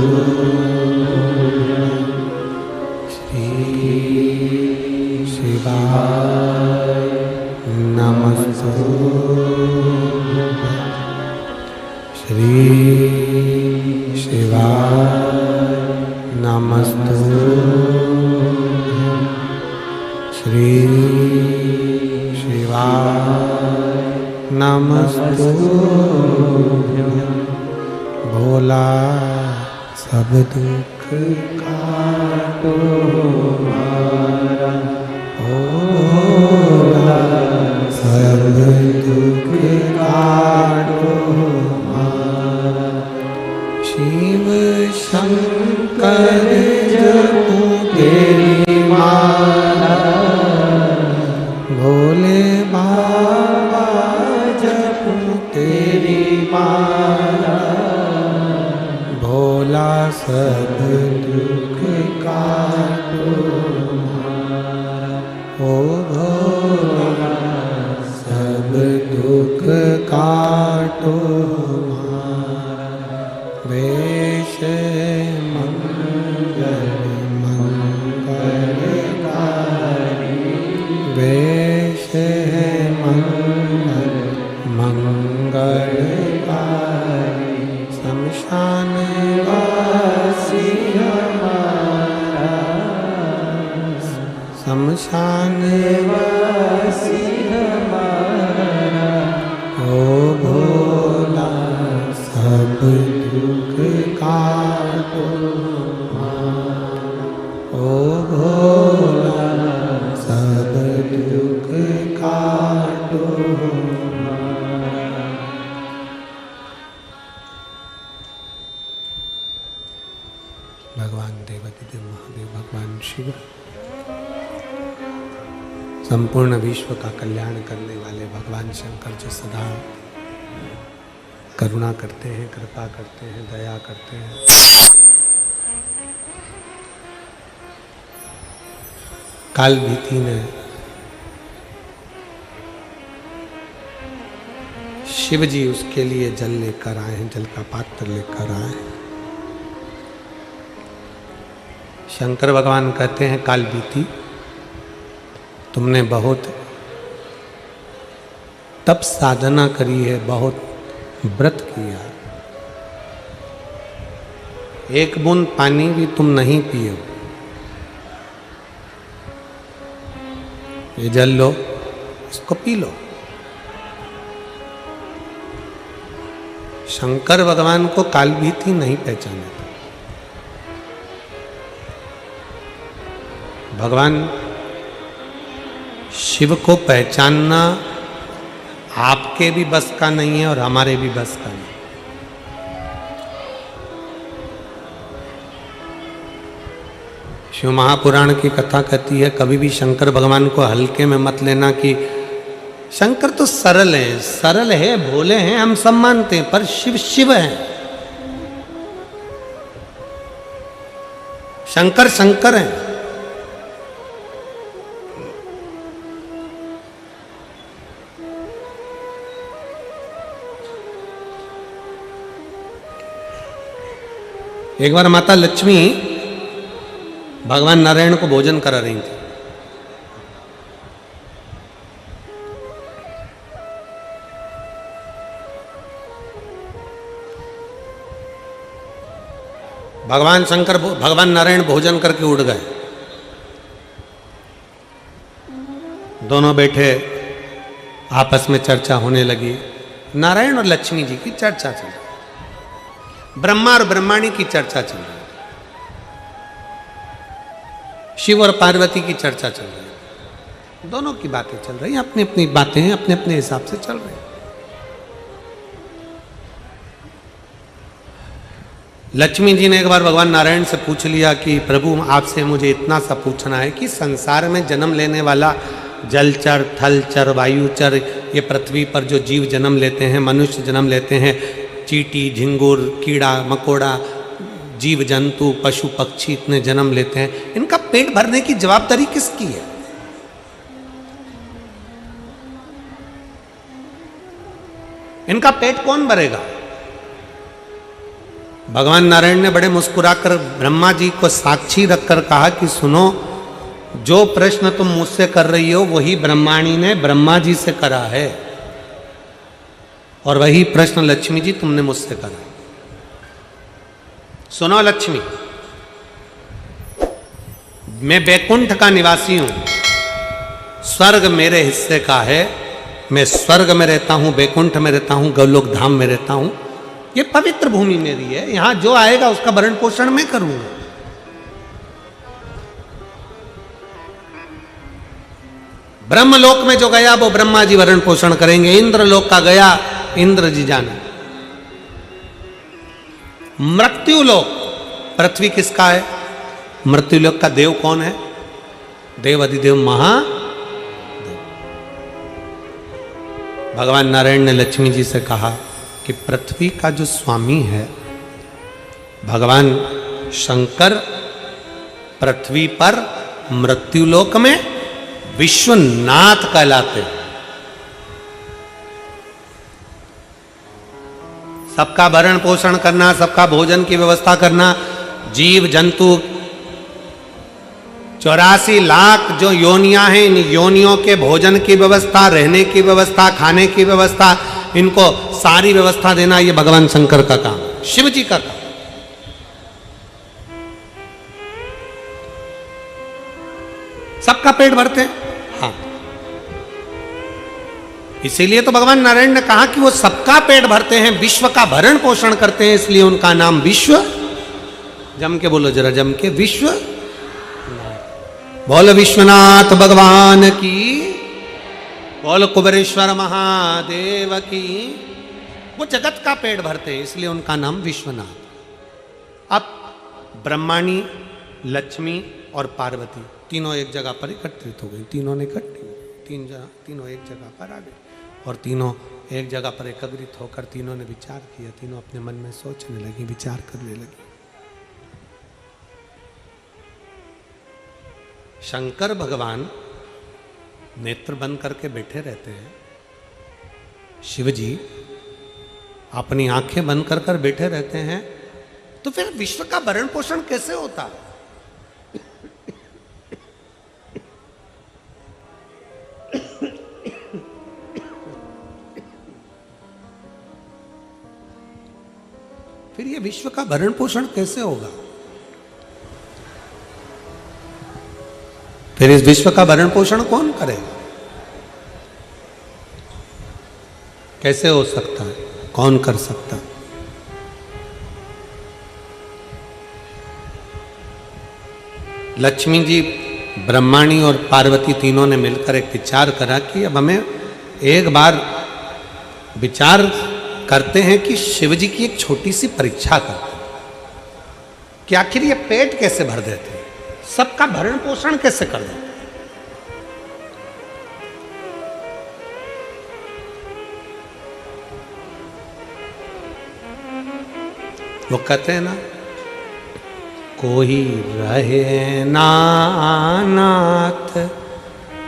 श्री शिवाय नमस्तुभ्यं। श्री शिवाय नमस्तुभ्यं। भोला सब दुख काटो हमारा, ओ भोला सब दुख काटो हमारा। शिव शंकर जपो तेरी माला, भोले बाबा जपो तेरी माला। भोला सब दुख काटो हमारा, ओ भोला सब दुख काटो हमारा। वेश मंगल मंगलकारी, वेश मंगल मंगलकारी। शमशान वासी हमारा, शमशान वासी हमारा। ओ भोला सब दुख काटो हमारा, ओ भोला सब दुख काटो हमारा। भगवान देवादिदेव महादेव भगवान शिव संपूर्ण विश्व का कल्याण करने वाले भगवान शंकर जो सदा करुणा करते हैं, कृपा करते हैं, दया करते हैं। काल भीति ने शिव जी उसके लिए जल लेकर आए हैं, जल का पात्र लेकर आए हैं। शंकर भगवान कहते हैं काल बीती, तुमने बहुत तप साधना करी है, बहुत व्रत किया, एक बूंद पानी भी तुम नहीं पिए। ये जल लो, इसको पी लो। शंकर भगवान को काल भीति नहीं पहचाने। भगवान शिव को पहचानना आपके भी बस का नहीं है और हमारे भी बस का नहीं। शिव महापुराण की कथा कहती है, कभी भी शंकर भगवान को हल्के में मत लेना कि शंकर तो सरल है, भोले हैं, हम सब मानते हैं, पर शिव शिव है। शंकर शंकर है। एक बार माता लक्ष्मी भगवान नारायण को भोजन करा रही थी। भगवान शंकर भगवान नारायण भोजन करके उड़ गए। दोनों बैठे, आपस में चर्चा होने लगी। नारायण और लक्ष्मी जी की चर्चा चल रही, ब्रह्मा और ब्रह्माणी की चर्चा चल रही, शिव और पार्वती की चर्चा चल रही। दोनों की बातें चल रही, अपनी अपनी बातें अपने अपने हिसाब से चल रही। लक्ष्मी जी ने एक बार भगवान नारायण से पूछ लिया कि प्रभु आपसे मुझे इतना सा पूछना है कि संसार में जन्म लेने वाला जलचर, थलचर, वायुचर, ये पृथ्वी पर जो जीव जन्म लेते हैं, मनुष्य जन्म लेते हैं, चींटी, झिंगुर, कीड़ा मकोड़ा, जीव जंतु, पशु पक्षी इतने जन्म लेते हैं, इनका पेट भरने की जवाबदारी किसकी है? इनका पेट कौन भरेगा? भगवान नारायण ने बड़े मुस्कुराकर ब्रह्मा जी को साक्षी रखकर कहा कि सुनो, जो प्रश्न तुम मुझसे कर रही हो वही ब्रह्माणी ने ब्रह्मा जी से करा है, और वही प्रश्न लक्ष्मी जी तुमने मुझसे करा। सुनो लक्ष्मी, मैं बैकुंठ का निवासी हूं, स्वर्ग मेरे हिस्से का है, मैं स्वर्ग में रहता हूं, बैकुंठ में रहता हूं, गोलोक धाम में रहता हूं, ये पवित्र भूमि मेरी है, यहां जो आएगा उसका भरण पोषण मैं करूंगा। ब्रह्मलोक में जो गया वो ब्रह्मा जी भरण पोषण करेंगे, इंद्रलोक का गया इंद्र जी जाने। मृत्युलोक, पृथ्वी किसका है? मृत्युलोक का देव कौन है? देव अधिदेव महादेव। भगवान नारायण ने लक्ष्मी जी से कहा कि पृथ्वी का जो स्वामी है भगवान शंकर, पृथ्वी पर मृत्युलोक में विश्वनाथ कहलाते हैं। सबका भरण पोषण करना, सबका भोजन की व्यवस्था करना, जीव जंतु 84 लाख जो योनियां हैं, इन योनियों के भोजन की व्यवस्था, रहने की व्यवस्था, खाने की व्यवस्था, इनको सारी व्यवस्था देना ये भगवान शंकर का काम, शिव जी का काम। सबका पेट भरते हैं, हाँ। इसीलिए तो भगवान नारायण ने कहा कि वो सबका पेट भरते हैं, विश्व का भरण पोषण करते हैं, इसलिए उनका नाम विश्व। जम के बोलो जरा, जम के, विश्व। बोलो विश्वनाथ भगवान की, बोलो कुबेरेश्वर महादेव की। वो जगत का पेट भरते हैं, इसलिए उनका नाम विश्वनाथ। अब ब्रह्माणी, लक्ष्मी और पार्वती तीनों एक जगह पर एकत्रित हो गई। तीनों ने इकट्ठी, तीनों एक जगह पर आ गए, और तीनों एक जगह पर एकत्रित होकर तीनों ने विचार किया। तीनों अपने मन में सोचने लगी, विचार करने लगी। शंकर भगवान नेत्र बंद करके बैठे रहते हैं, शिव जी अपनी आंखें बंद कर कर बैठे रहते हैं, तो फिर विश्व का भरण पोषण कैसे होता है? फिर ये विश्व का भरण पोषण कैसे होगा? फिर इस विश्व का भरण पोषण कौन करेगा? कैसे हो सकता है? कौन कर सकता है? लक्ष्मी जी, ब्रह्माणी और पार्वती तीनों ने मिलकर एक विचार करा कि अब हमें एक बार विचार करते हैं कि शिव जी की एक छोटी सी परीक्षा करते हैं कि आखिर ये पेट कैसे भर देते हैं, सबका भरण पोषण कैसे कर देते हैं। वो कहते हैं ना, कोई रहे ना नाथ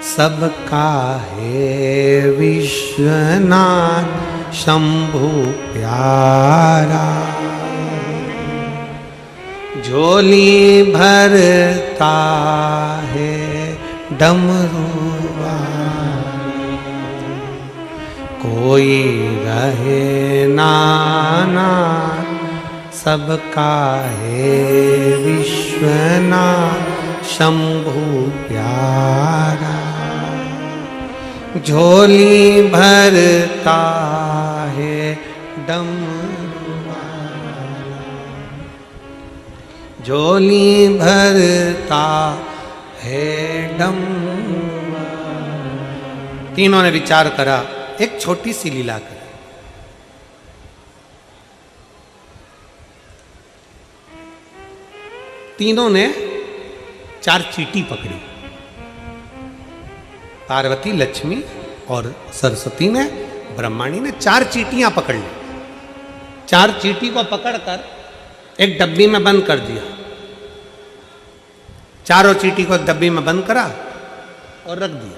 सबका है विश्वनाथ शंभु प्यारा, झोली भरता है डमरुआ। कोई रहे ना नाथ सबका है विश्वनाथ शंभु प्यारा, झोली भरता है डमरू वाला, झोली भरता है डमरू वाला। तीनों ने विचार करा, एक छोटी सी लीला करी। तीनों ने 4 चींटी पकड़ी, पार्वती, लक्ष्मी और सरस्वती ने, ब्रह्माणी ने 4 चींटियां पकड़ ली। 4 चींटी को पकड़कर एक डब्बी में बंद कर दिया। चारों चींटी को एक डब्बी में बंद करा और रख दिया।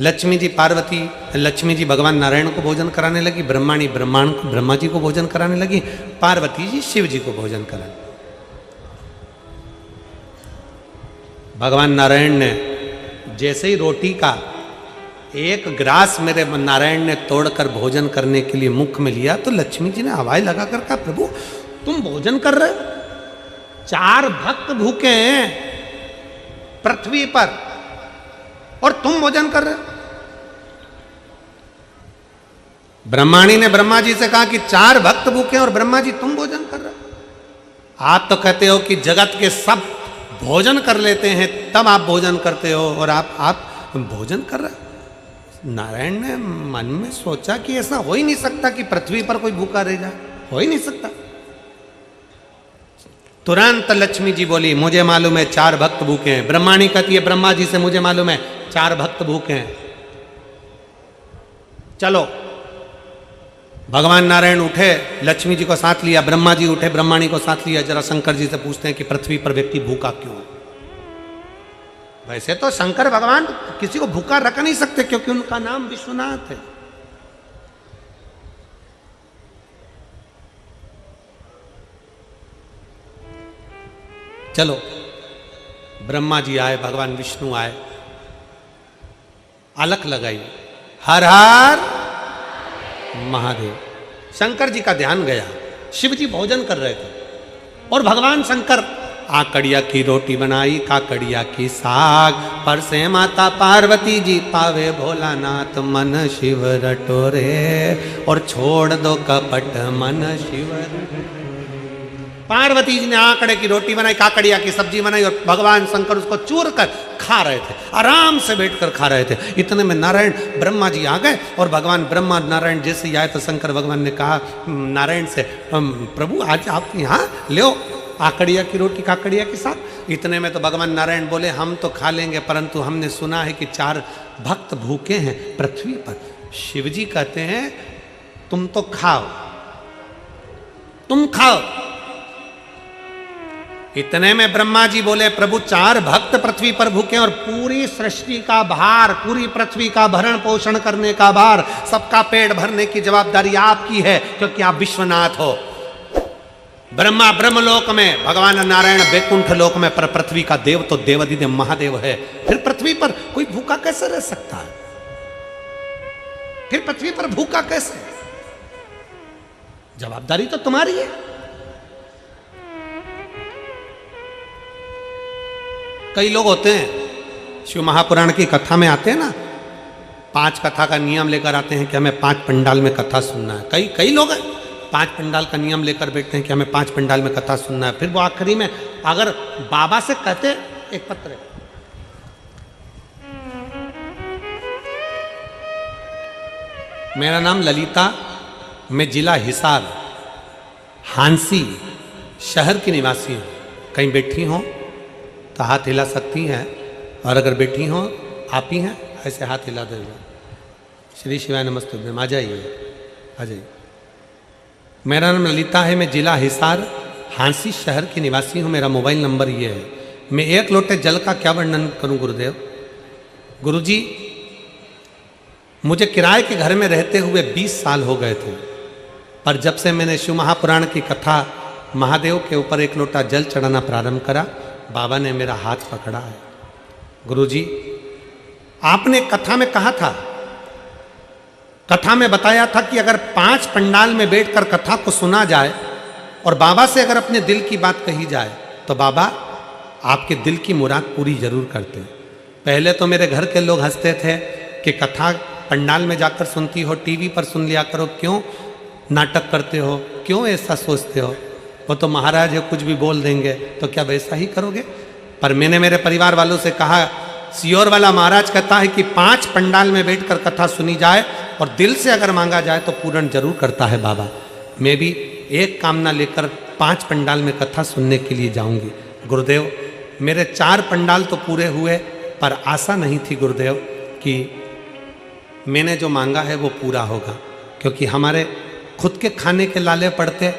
लक्ष्मी जी भगवान नारायण को भोजन कराने लगी, ब्रह्माणी ब्रह्मा जी को भोजन कराने लगी, पार्वती जी शिव जी को भोजन कराने। भगवान नारायण ने जैसे ही रोटी का एक ग्रास मेरे नारायण ने तोड़कर भोजन करने के लिए मुख में लिया, तो लक्ष्मी जी ने आवाज लगाकर कहा, प्रभु तुम भोजन कर रहे हो? 4 भक्त भूखे हैं पृथ्वी पर और तुम भोजन कर रहे हो? ब्रह्माणी ने ब्रह्मा जी से कहा कि 4 भक्त भूखे हैं और ब्रह्मा जी तुम भोजन कर रहे हो? आप तो कहते हो कि जगत के सब भोजन कर लेते हैं तब आप भोजन करते हो और आप भोजन कर रहे हो। नारायण ने मन में सोचा कि ऐसा हो ही नहीं सकता कि पृथ्वी पर कोई भूखा रह जाए, हो ही नहीं सकता। तुरंत लक्ष्मी जी बोली, मुझे मालूम है 4 भक्त भूखे हैं। ब्रह्माणी कहती है ब्रह्मा जी से, मुझे मालूम है 4 भक्त भूखे हैं, चलो। भगवान नारायण उठे, लक्ष्मी जी को साथ लिया, ब्रह्मा जी उठे, ब्रह्माणी को साथ लिया। जरा शंकर जी से पूछते हैं कि पृथ्वी पर व्यक्ति भूखा क्यों है? वैसे तो शंकर भगवान किसी को भूखा रख नहीं सकते क्योंकि उनका नाम विश्वनाथ है। चलो, ब्रह्मा जी आए, भगवान विष्णु आए, अलख लगाई, हर हर महादेव। शंकर जी का ध्यान गया, शिव जी भोजन कर रहे थे और भगवान शंकर आकड़िया की रोटी बनाई, काकड़िया की साग, पर से माता पार्वती जी पावे भोलानाथ, मन शिव रटोरे और छोड़ दो कपट मन शिव। पार्वती जी ने आकड़े की रोटी बनाई, काकड़िया की सब्जी बनाई और भगवान शंकर उसको चूर कर खा रहे थे, आराम से बैठकर खा रहे थे। इतने में नारायण ब्रह्मा जी आ गए और भगवान ब्रह्मा नारायण जैसे ही आए तो शंकर भगवान ने कहा नारायण से, प्रभु आज आप यहाँ ले आकड़िया की रोटी काकड़िया के साथ। इतने में तो भगवान नारायण बोले, हम तो खा लेंगे परंतु हमने सुना है कि 4 भक्त भूखे हैं पृथ्वी पर। शिव जी कहते हैं तुम तो खाओ, तुम खाओ। इतने में ब्रह्मा जी बोले, प्रभु 4 भक्त पृथ्वी पर भूखे और पूरी सृष्टि का भार, पूरी पृथ्वी का भरण पोषण करने का भार, सबका पेट भरने की जवाबदारी आपकी है क्योंकि आप विश्वनाथ हो। ब्रह्मा ब्रह्मलोक में, भगवान नारायण वैकुंठ लोक में, पर पृथ्वी का देव तो देवाधिदेव महादेव है। फिर पृथ्वी पर कोई भूखा कैसे रह सकता है? फिर पृथ्वी पर भूखा कैसे? जवाबदारी तो तुम्हारी है। कई लोग होते हैं शिव महापुराण की कथा में आते हैं ना, 5 कथा का नियम लेकर आते हैं कि हमें 5 पंडाल में कथा सुनना है। कई लोग हैं 5 पंडाल का नियम लेकर बैठते हैं कि हमें 5 पंडाल में कथा सुनना है। फिर वो आखिरी में अगर बाबा से कहते, एक पत्र, मेरा नाम ललिता, मैं जिला हिसार हांसी शहर की निवासी हूँ, कहीं बैठी हो तो हाथ हिला सकती हैं और अगर बैठी हो आप ही हैं ऐसे हाथ हिला देंगे। श्री शिवाय नमस्ते, आ जाइए, आ जाइए। मेरा नाम ललिता है, मैं जिला हिसार हांसी शहर की निवासी हूँ, मेरा मोबाइल नंबर ये है। मैं 1 लोटे जल का क्या वर्णन करूँ गुरुदेव? गुरुजी, मुझे किराए के घर में रहते हुए 20 साल हो गए थे, पर जब से मैंने शिव महापुराण की कथा महादेव के ऊपर 1 लोटा जल चढ़ाना प्रारंभ करा, बाबा ने मेरा हाथ पकड़ा है। गुरुजी, आपने कथा में कहा था, कथा में बताया था कि अगर 5 पंडाल में बैठकर कथा को सुना जाए और बाबा से अगर अपने दिल की बात कही जाए तो बाबा आपके दिल की मुराद पूरी जरूर करते हैं। पहले तो मेरे घर के लोग हंसते थे कि कथा पंडाल में जाकर सुनती हो, टीवी पर सुन लिया करो, क्यों नाटक करते हो, क्यों ऐसा सोचते हो, वो तो महाराज है कुछ भी बोल देंगे, तो क्या वैसा ही करोगे। पर मैंने मेरे परिवार वालों से कहा, सियोर वाला महाराज कहता है कि 5 पंडाल में बैठकर कथा सुनी जाए और दिल से अगर मांगा जाए तो पूर्ण जरूर करता है बाबा। मैं भी एक कामना लेकर 5 पंडाल में कथा सुनने के लिए जाऊंगी। गुरुदेव मेरे 4 पंडाल तो पूरे हुए, पर आशा नहीं थी गुरुदेव कि मैंने जो मांगा है वो पूरा होगा, क्योंकि हमारे खुद के खाने के लाले पड़ते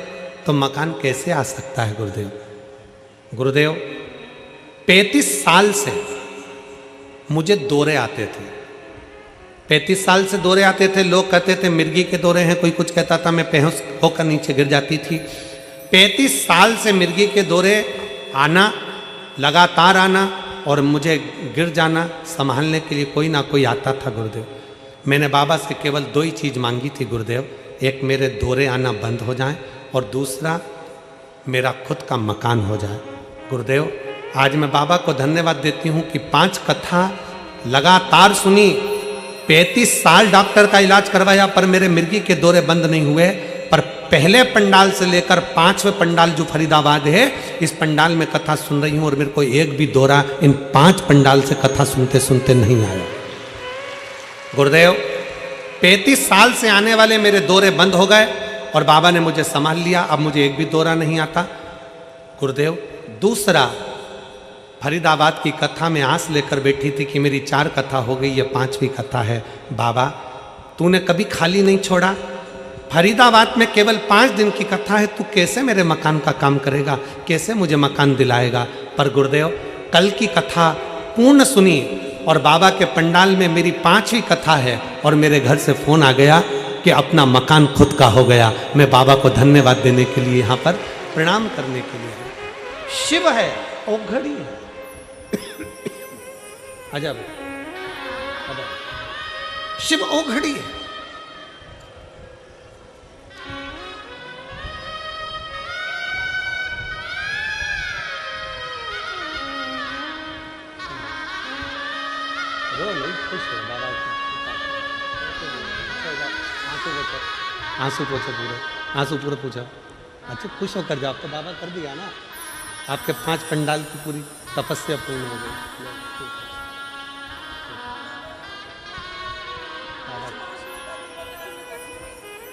तो मकान कैसे आ सकता है गुरुदेव। गुरुदेव 35 साल से मुझे दौरे आते थे, 35 साल से दौरे आते थे। लोग कहते थे मिर्गी के दौरे हैं, कोई कुछ कहता था, मैं बेहोश होकर नीचे गिर जाती थी। 35 साल से मिर्गी के दौरे आना, लगातार आना और मुझे गिर जाना, संभालने के लिए कोई ना कोई आता था गुरुदेव। मैंने बाबा से केवल 2 ही चीज़ मांगी थी गुरुदेव, एक मेरे दौरे आना बंद हो जाए और दूसरा मेरा खुद का मकान हो जाए। गुरुदेव आज मैं बाबा को धन्यवाद देती हूँ कि 5 कथा लगातार सुनी, 35 साल डॉक्टर का इलाज करवाया, पर मेरे मिर्गी के दौरे बंद नहीं हुए। पर पहले पंडाल से लेकर 5वें पंडाल जो फरीदाबाद है, इस पंडाल में कथा सुन रही हूँ और मेरे को एक भी दौरा इन 5 पंडाल से कथा सुनते सुनते नहीं आया। गुरुदेव 35 साल से आने वाले मेरे दौरे बंद हो गए और बाबा ने मुझे संभाल लिया, अब मुझे एक भी दौरा नहीं आता। गुरुदेव दूसरा, फरीदाबाद की कथा में आस लेकर बैठी थी कि मेरी 4 कथा हो गई, ये 5वीं कथा है। बाबा तूने कभी खाली नहीं छोड़ा, फरीदाबाद में केवल 5 दिन की कथा है, तू कैसे मेरे मकान का काम करेगा, कैसे मुझे मकान दिलाएगा। पर गुरुदेव कल की कथा पूर्ण सुनी और बाबा के पंडाल में मेरी 5वीं कथा है और मेरे घर से फोन आ गया कि अपना मकान खुद का हो गया। मैं बाबा को धन्यवाद देने के लिए यहाँ पर प्रणाम करने के लिए आया। शिव है, ओघड़ी है। अजब, शिव ओघड़ी है। आंसू पोछो पूरे, आंसू पूरे पूछो। अच्छा खुश होकर जाओ, तो बाबा कर दिया ना, आपके 5 पंडाल की पूरी तपस्या पूर्ण हो गई।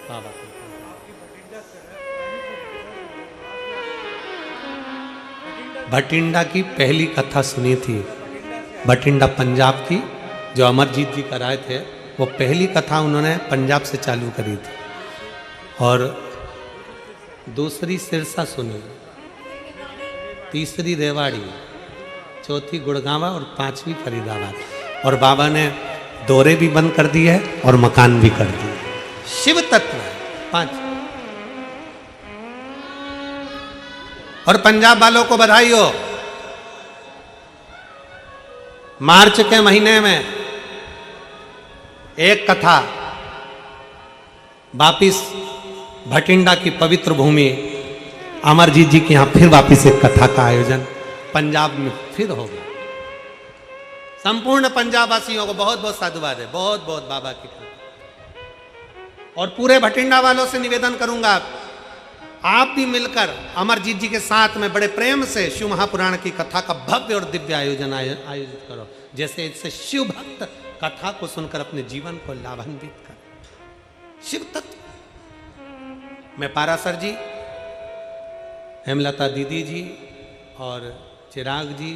बाबा भटिंडा की पहली कथा सुनी थी, भटिंडा पंजाब की, जो अमरजीत जी कराए थे, वो पहली कथा उन्होंने पंजाब से चालू करी थी। और दूसरी सिरसा सुनी, तीसरी रेवाड़ी, चौथी गुड़गांवा और 5वीं फरीदाबाद। और बाबा ने दौरे भी बंद कर दिए और मकान भी कर दिए। शिव तत्व 5। और पंजाब वालों को बधाई हो, मार्च के महीने में एक कथा वापिस भटिंडा की पवित्र भूमि अमरजीत जी के यहां फिर वापिस एक कथा का आयोजन पंजाब में फिर होगा। संपूर्ण पंजाब वासियों को बहुत बहुत साधुवाद है, बहुत बहुत बाबा की कृपा। और पूरे भटिंडा वालों से निवेदन करूंगा, आप भी मिलकर अमरजीत जी के साथ में बड़े प्रेम से शिव महापुराण की कथा का भव्य और दिव्य आयोजन आयोजित करो, जैसे इससे शिव भक्त कथा को सुनकर अपने जीवन को लाभान्वित कर। शिव तत्व मैं पारासर जी, हेमलता दीदी जी और चिराग जी,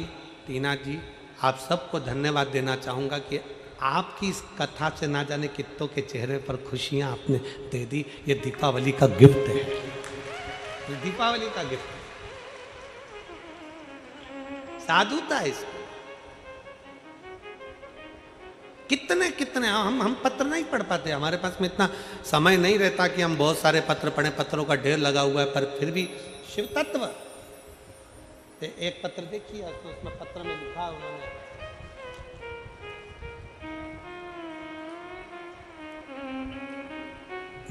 टीना जी, आप सबको धन्यवाद देना चाहूँगा कि आपकी इस कथा से ना जाने कितनों के चेहरे पर खुशियाँ आपने दे दी। ये दीपावली का गिफ्ट है, ये दीपावली का गिफ्ट है, साधुता है इसको। कितने कितने हम पत्र नहीं पढ़ पाते, हमारे पास में इतना समय नहीं रहता कि हम बहुत सारे पत्र पढ़ें, पत्रों का ढेर लगा हुआ है, पर फिर भी शिव तत्व। एक पत्र देखिए, तो उसमें पत्र में लिखा उन्होंने,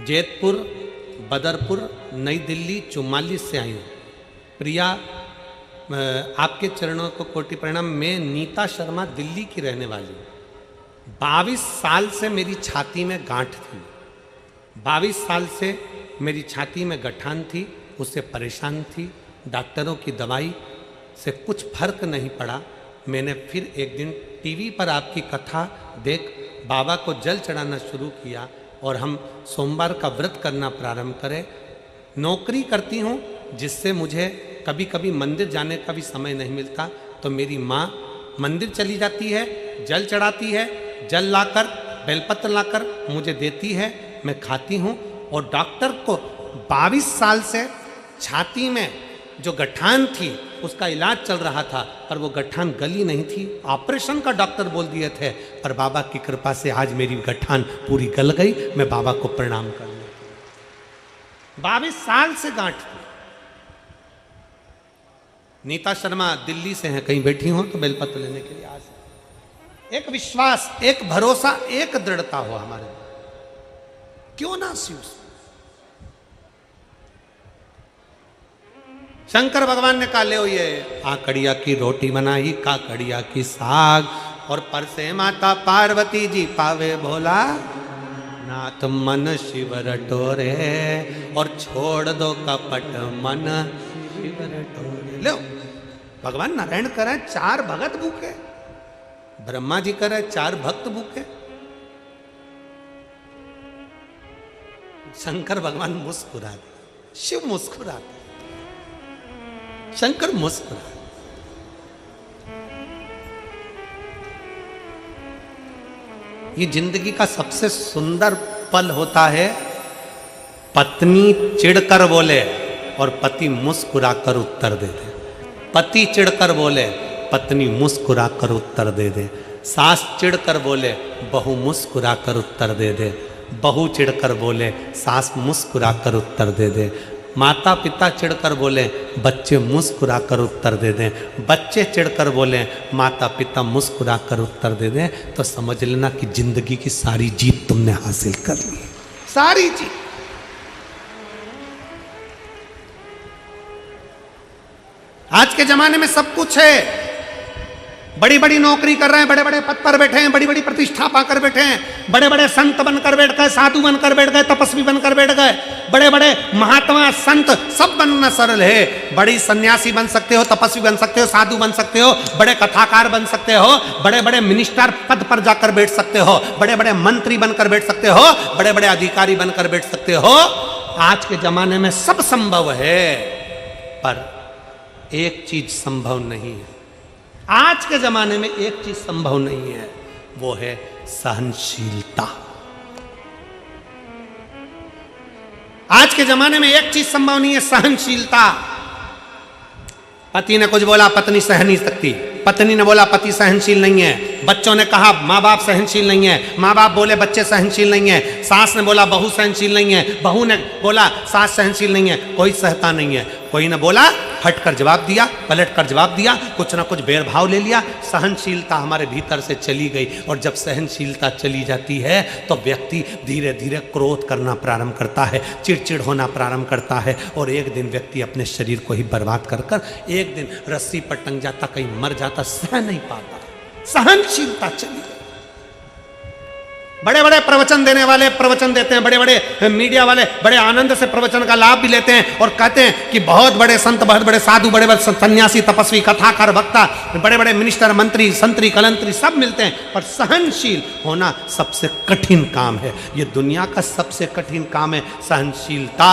जैतपुर बदरपुर नई दिल्ली 44 से आई हूँ। प्रिया, आपके चरणों को कोटि प्रणाम। मैं नीता शर्मा दिल्ली की रहने वाली हूँ। 22 साल से मेरी छाती में गांठ थी। 22 साल से मेरी छाती में गठान थी, उससे परेशान थी। डॉक्टरों की दवाई से कुछ फर्क नहीं पड़ा। मैंने फिर एक दिन टीवी पर आपकी कथा देख बाबा को जल चढ़ाना शुरू किया और हम सोमवार का व्रत करना प्रारंभ करें। नौकरी करती हूँ जिससे मुझे कभी कभी मंदिर जाने का भी समय नहीं मिलता, तो मेरी माँ मंदिर चली जाती है, जल चढ़ाती है, जल लाकर बेलपत्र लाकर मुझे देती है, मैं खाती हूँ। और डॉक्टर को 22 साल से छाती में जो गठान थी उसका इलाज चल रहा था, पर वो गठान गली नहीं थी। ऑपरेशन का डॉक्टर बोल दिए थे, पर बाबा की कृपा से आज मेरी गठान पूरी गल गई। मैं बाबा को प्रणाम करने 22 साल से गांठ थी। नीता शर्मा दिल्ली से हैं, कहीं बैठी हो तो बेलपत्र लेने के लिए आज। एक विश्वास, एक भरोसा, एक दृढ़ता हो हमारे, क्यों ना शिव। शंकर भगवान ने कहा ले ये आकड़िया की रोटी बनाई, काकड़िया की साग, और पर से माता पार्वती जी पावे भोला नाथ मन शिव रटोरे, और छोड़ दो कपट मन शिव रटोरे। लो, भगवान नारायण करे 4 भगत भूखे, ब्रह्मा जी करे 4 भक्त भूखे। शंकर भगवान मुस्कुराते, शिव मुस्कुराते, शंकर मुस्कुरा। ये जिंदगी का सबसे सुंदर पल होता है, पत्नी चिढ़कर बोले और पति मुस्कुराकर उत्तर दे दे। पति चिढ़कर बोले, पत्नी मुस्कुराकर उत्तर दे दे। सास चिढ़कर बोले, बहू मुस्कुराकर उत्तर दे दे। बहू चिढ़कर बोले, सास मुस्कुराकर उत्तर दे दे। माता पिता चिढ़कर बोले, बच्चे मुस्कुराकर उत्तर दे दें। बच्चे चिढ़कर बोले, माता पिता मुस्कुराकर उत्तर दे दें। तो समझ लेना कि जिंदगी की सारी जीत तुमने हासिल कर ली, सारी जीत। आज के जमाने में सब कुछ है, बड़ी बड़ी नौकरी कर रहे हैं, बड़े बड़े पद पर बैठे हैं, बड़ी बड़ी प्रतिष्ठा पाकर बैठे हैं, बड़े बड़े संत बनकर बैठ गए, साधु बनकर बैठ गए, तपस्वी बनकर बैठ गए, बड़े बड़े महात्मा संत सब बनना सरल है। बड़ी सन्यासी बन सकते हो, तपस्वी बन सकते हो, साधु बन सकते हो, बड़े कथाकार बन सकते हो, बड़े बड़े मिनिस्टर पद पर जाकर बैठ सकते हो, बड़े बड़े मंत्री बनकर बैठ सकते हो, बड़े बड़े अधिकारी बनकर बैठ सकते हो। आज के जमाने में सब संभव है, पर एक चीज संभव नहीं है। आज के जमाने में एक चीज संभव नहीं है, वो है सहनशीलता। आज के जमाने में एक चीज संभव नहीं है, सहनशीलता। पति ने कुछ बोला, पत्नी सह नहीं सकती। पत्नी ने बोला, पति सहनशील नहीं है। बच्चों ने कहा, माँ बाप सहनशील नहीं है। माँ बाप बोले, बच्चे सहनशील नहीं है। सास ने बोला, बहू सहनशील नहीं है। बहू ने बोला, सास सहनशील नहीं है। कोई सहता नहीं है। कोई ने बोला, हटकर जवाब दिया, पलटकर जवाब दिया, कुछ ना कुछ भेदभाव ले लिया। सहनशीलता हमारे भीतर से चली गई, और जब सहनशीलता चली जाती है तो व्यक्ति धीरे धीरे क्रोध करना प्रारंभ करता है, चिड़चिड़ होना प्रारंभ करता है, और एक दिन व्यक्ति अपने शरीर को ही बर्बाद कर कर एक दिन रस्सी पर टंग जाता, कहीं मर जाता, सह नहीं पाता। सहनशीलता चली गई। बड़े बड़े प्रवचन देने वाले प्रवचन देते हैं, बड़े बड़े मीडिया वाले बड़े आनंद से प्रवचन का लाभ भी लेते हैं और कहते हैं कि बहुत बड़े संत, बहुत बड़े साधु, बड़े बड़े सन्यासी, तपस्वी, कथाकार, वक्ता, बड़े बड़े मिनिस्टर, मंत्री, संतरी, कलंतरी सब मिलते हैं, पर सहनशील होना सबसे कठिन काम है। ये दुनिया का सबसे कठिन काम है, सहनशीलता।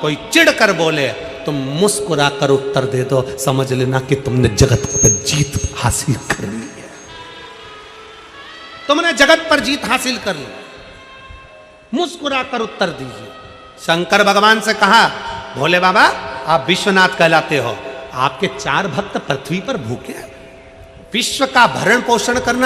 कोई चिढ़ कर बोले, तुम मुस्कुरा कर उत्तर दे दो, समझ लेना कि तुमने जगत पर जीत हासिल कर ली है। तुमने जगत पर जीत हासिल कर ली। मुस्कुरा कर उत्तर दीजिए। शंकर भगवान से कहा, भोले बाबा आप विश्वनाथ कहलाते हो, आपके 4 भक्त पृथ्वी पर भूखे हैं। विश्व का भरण पोषण करना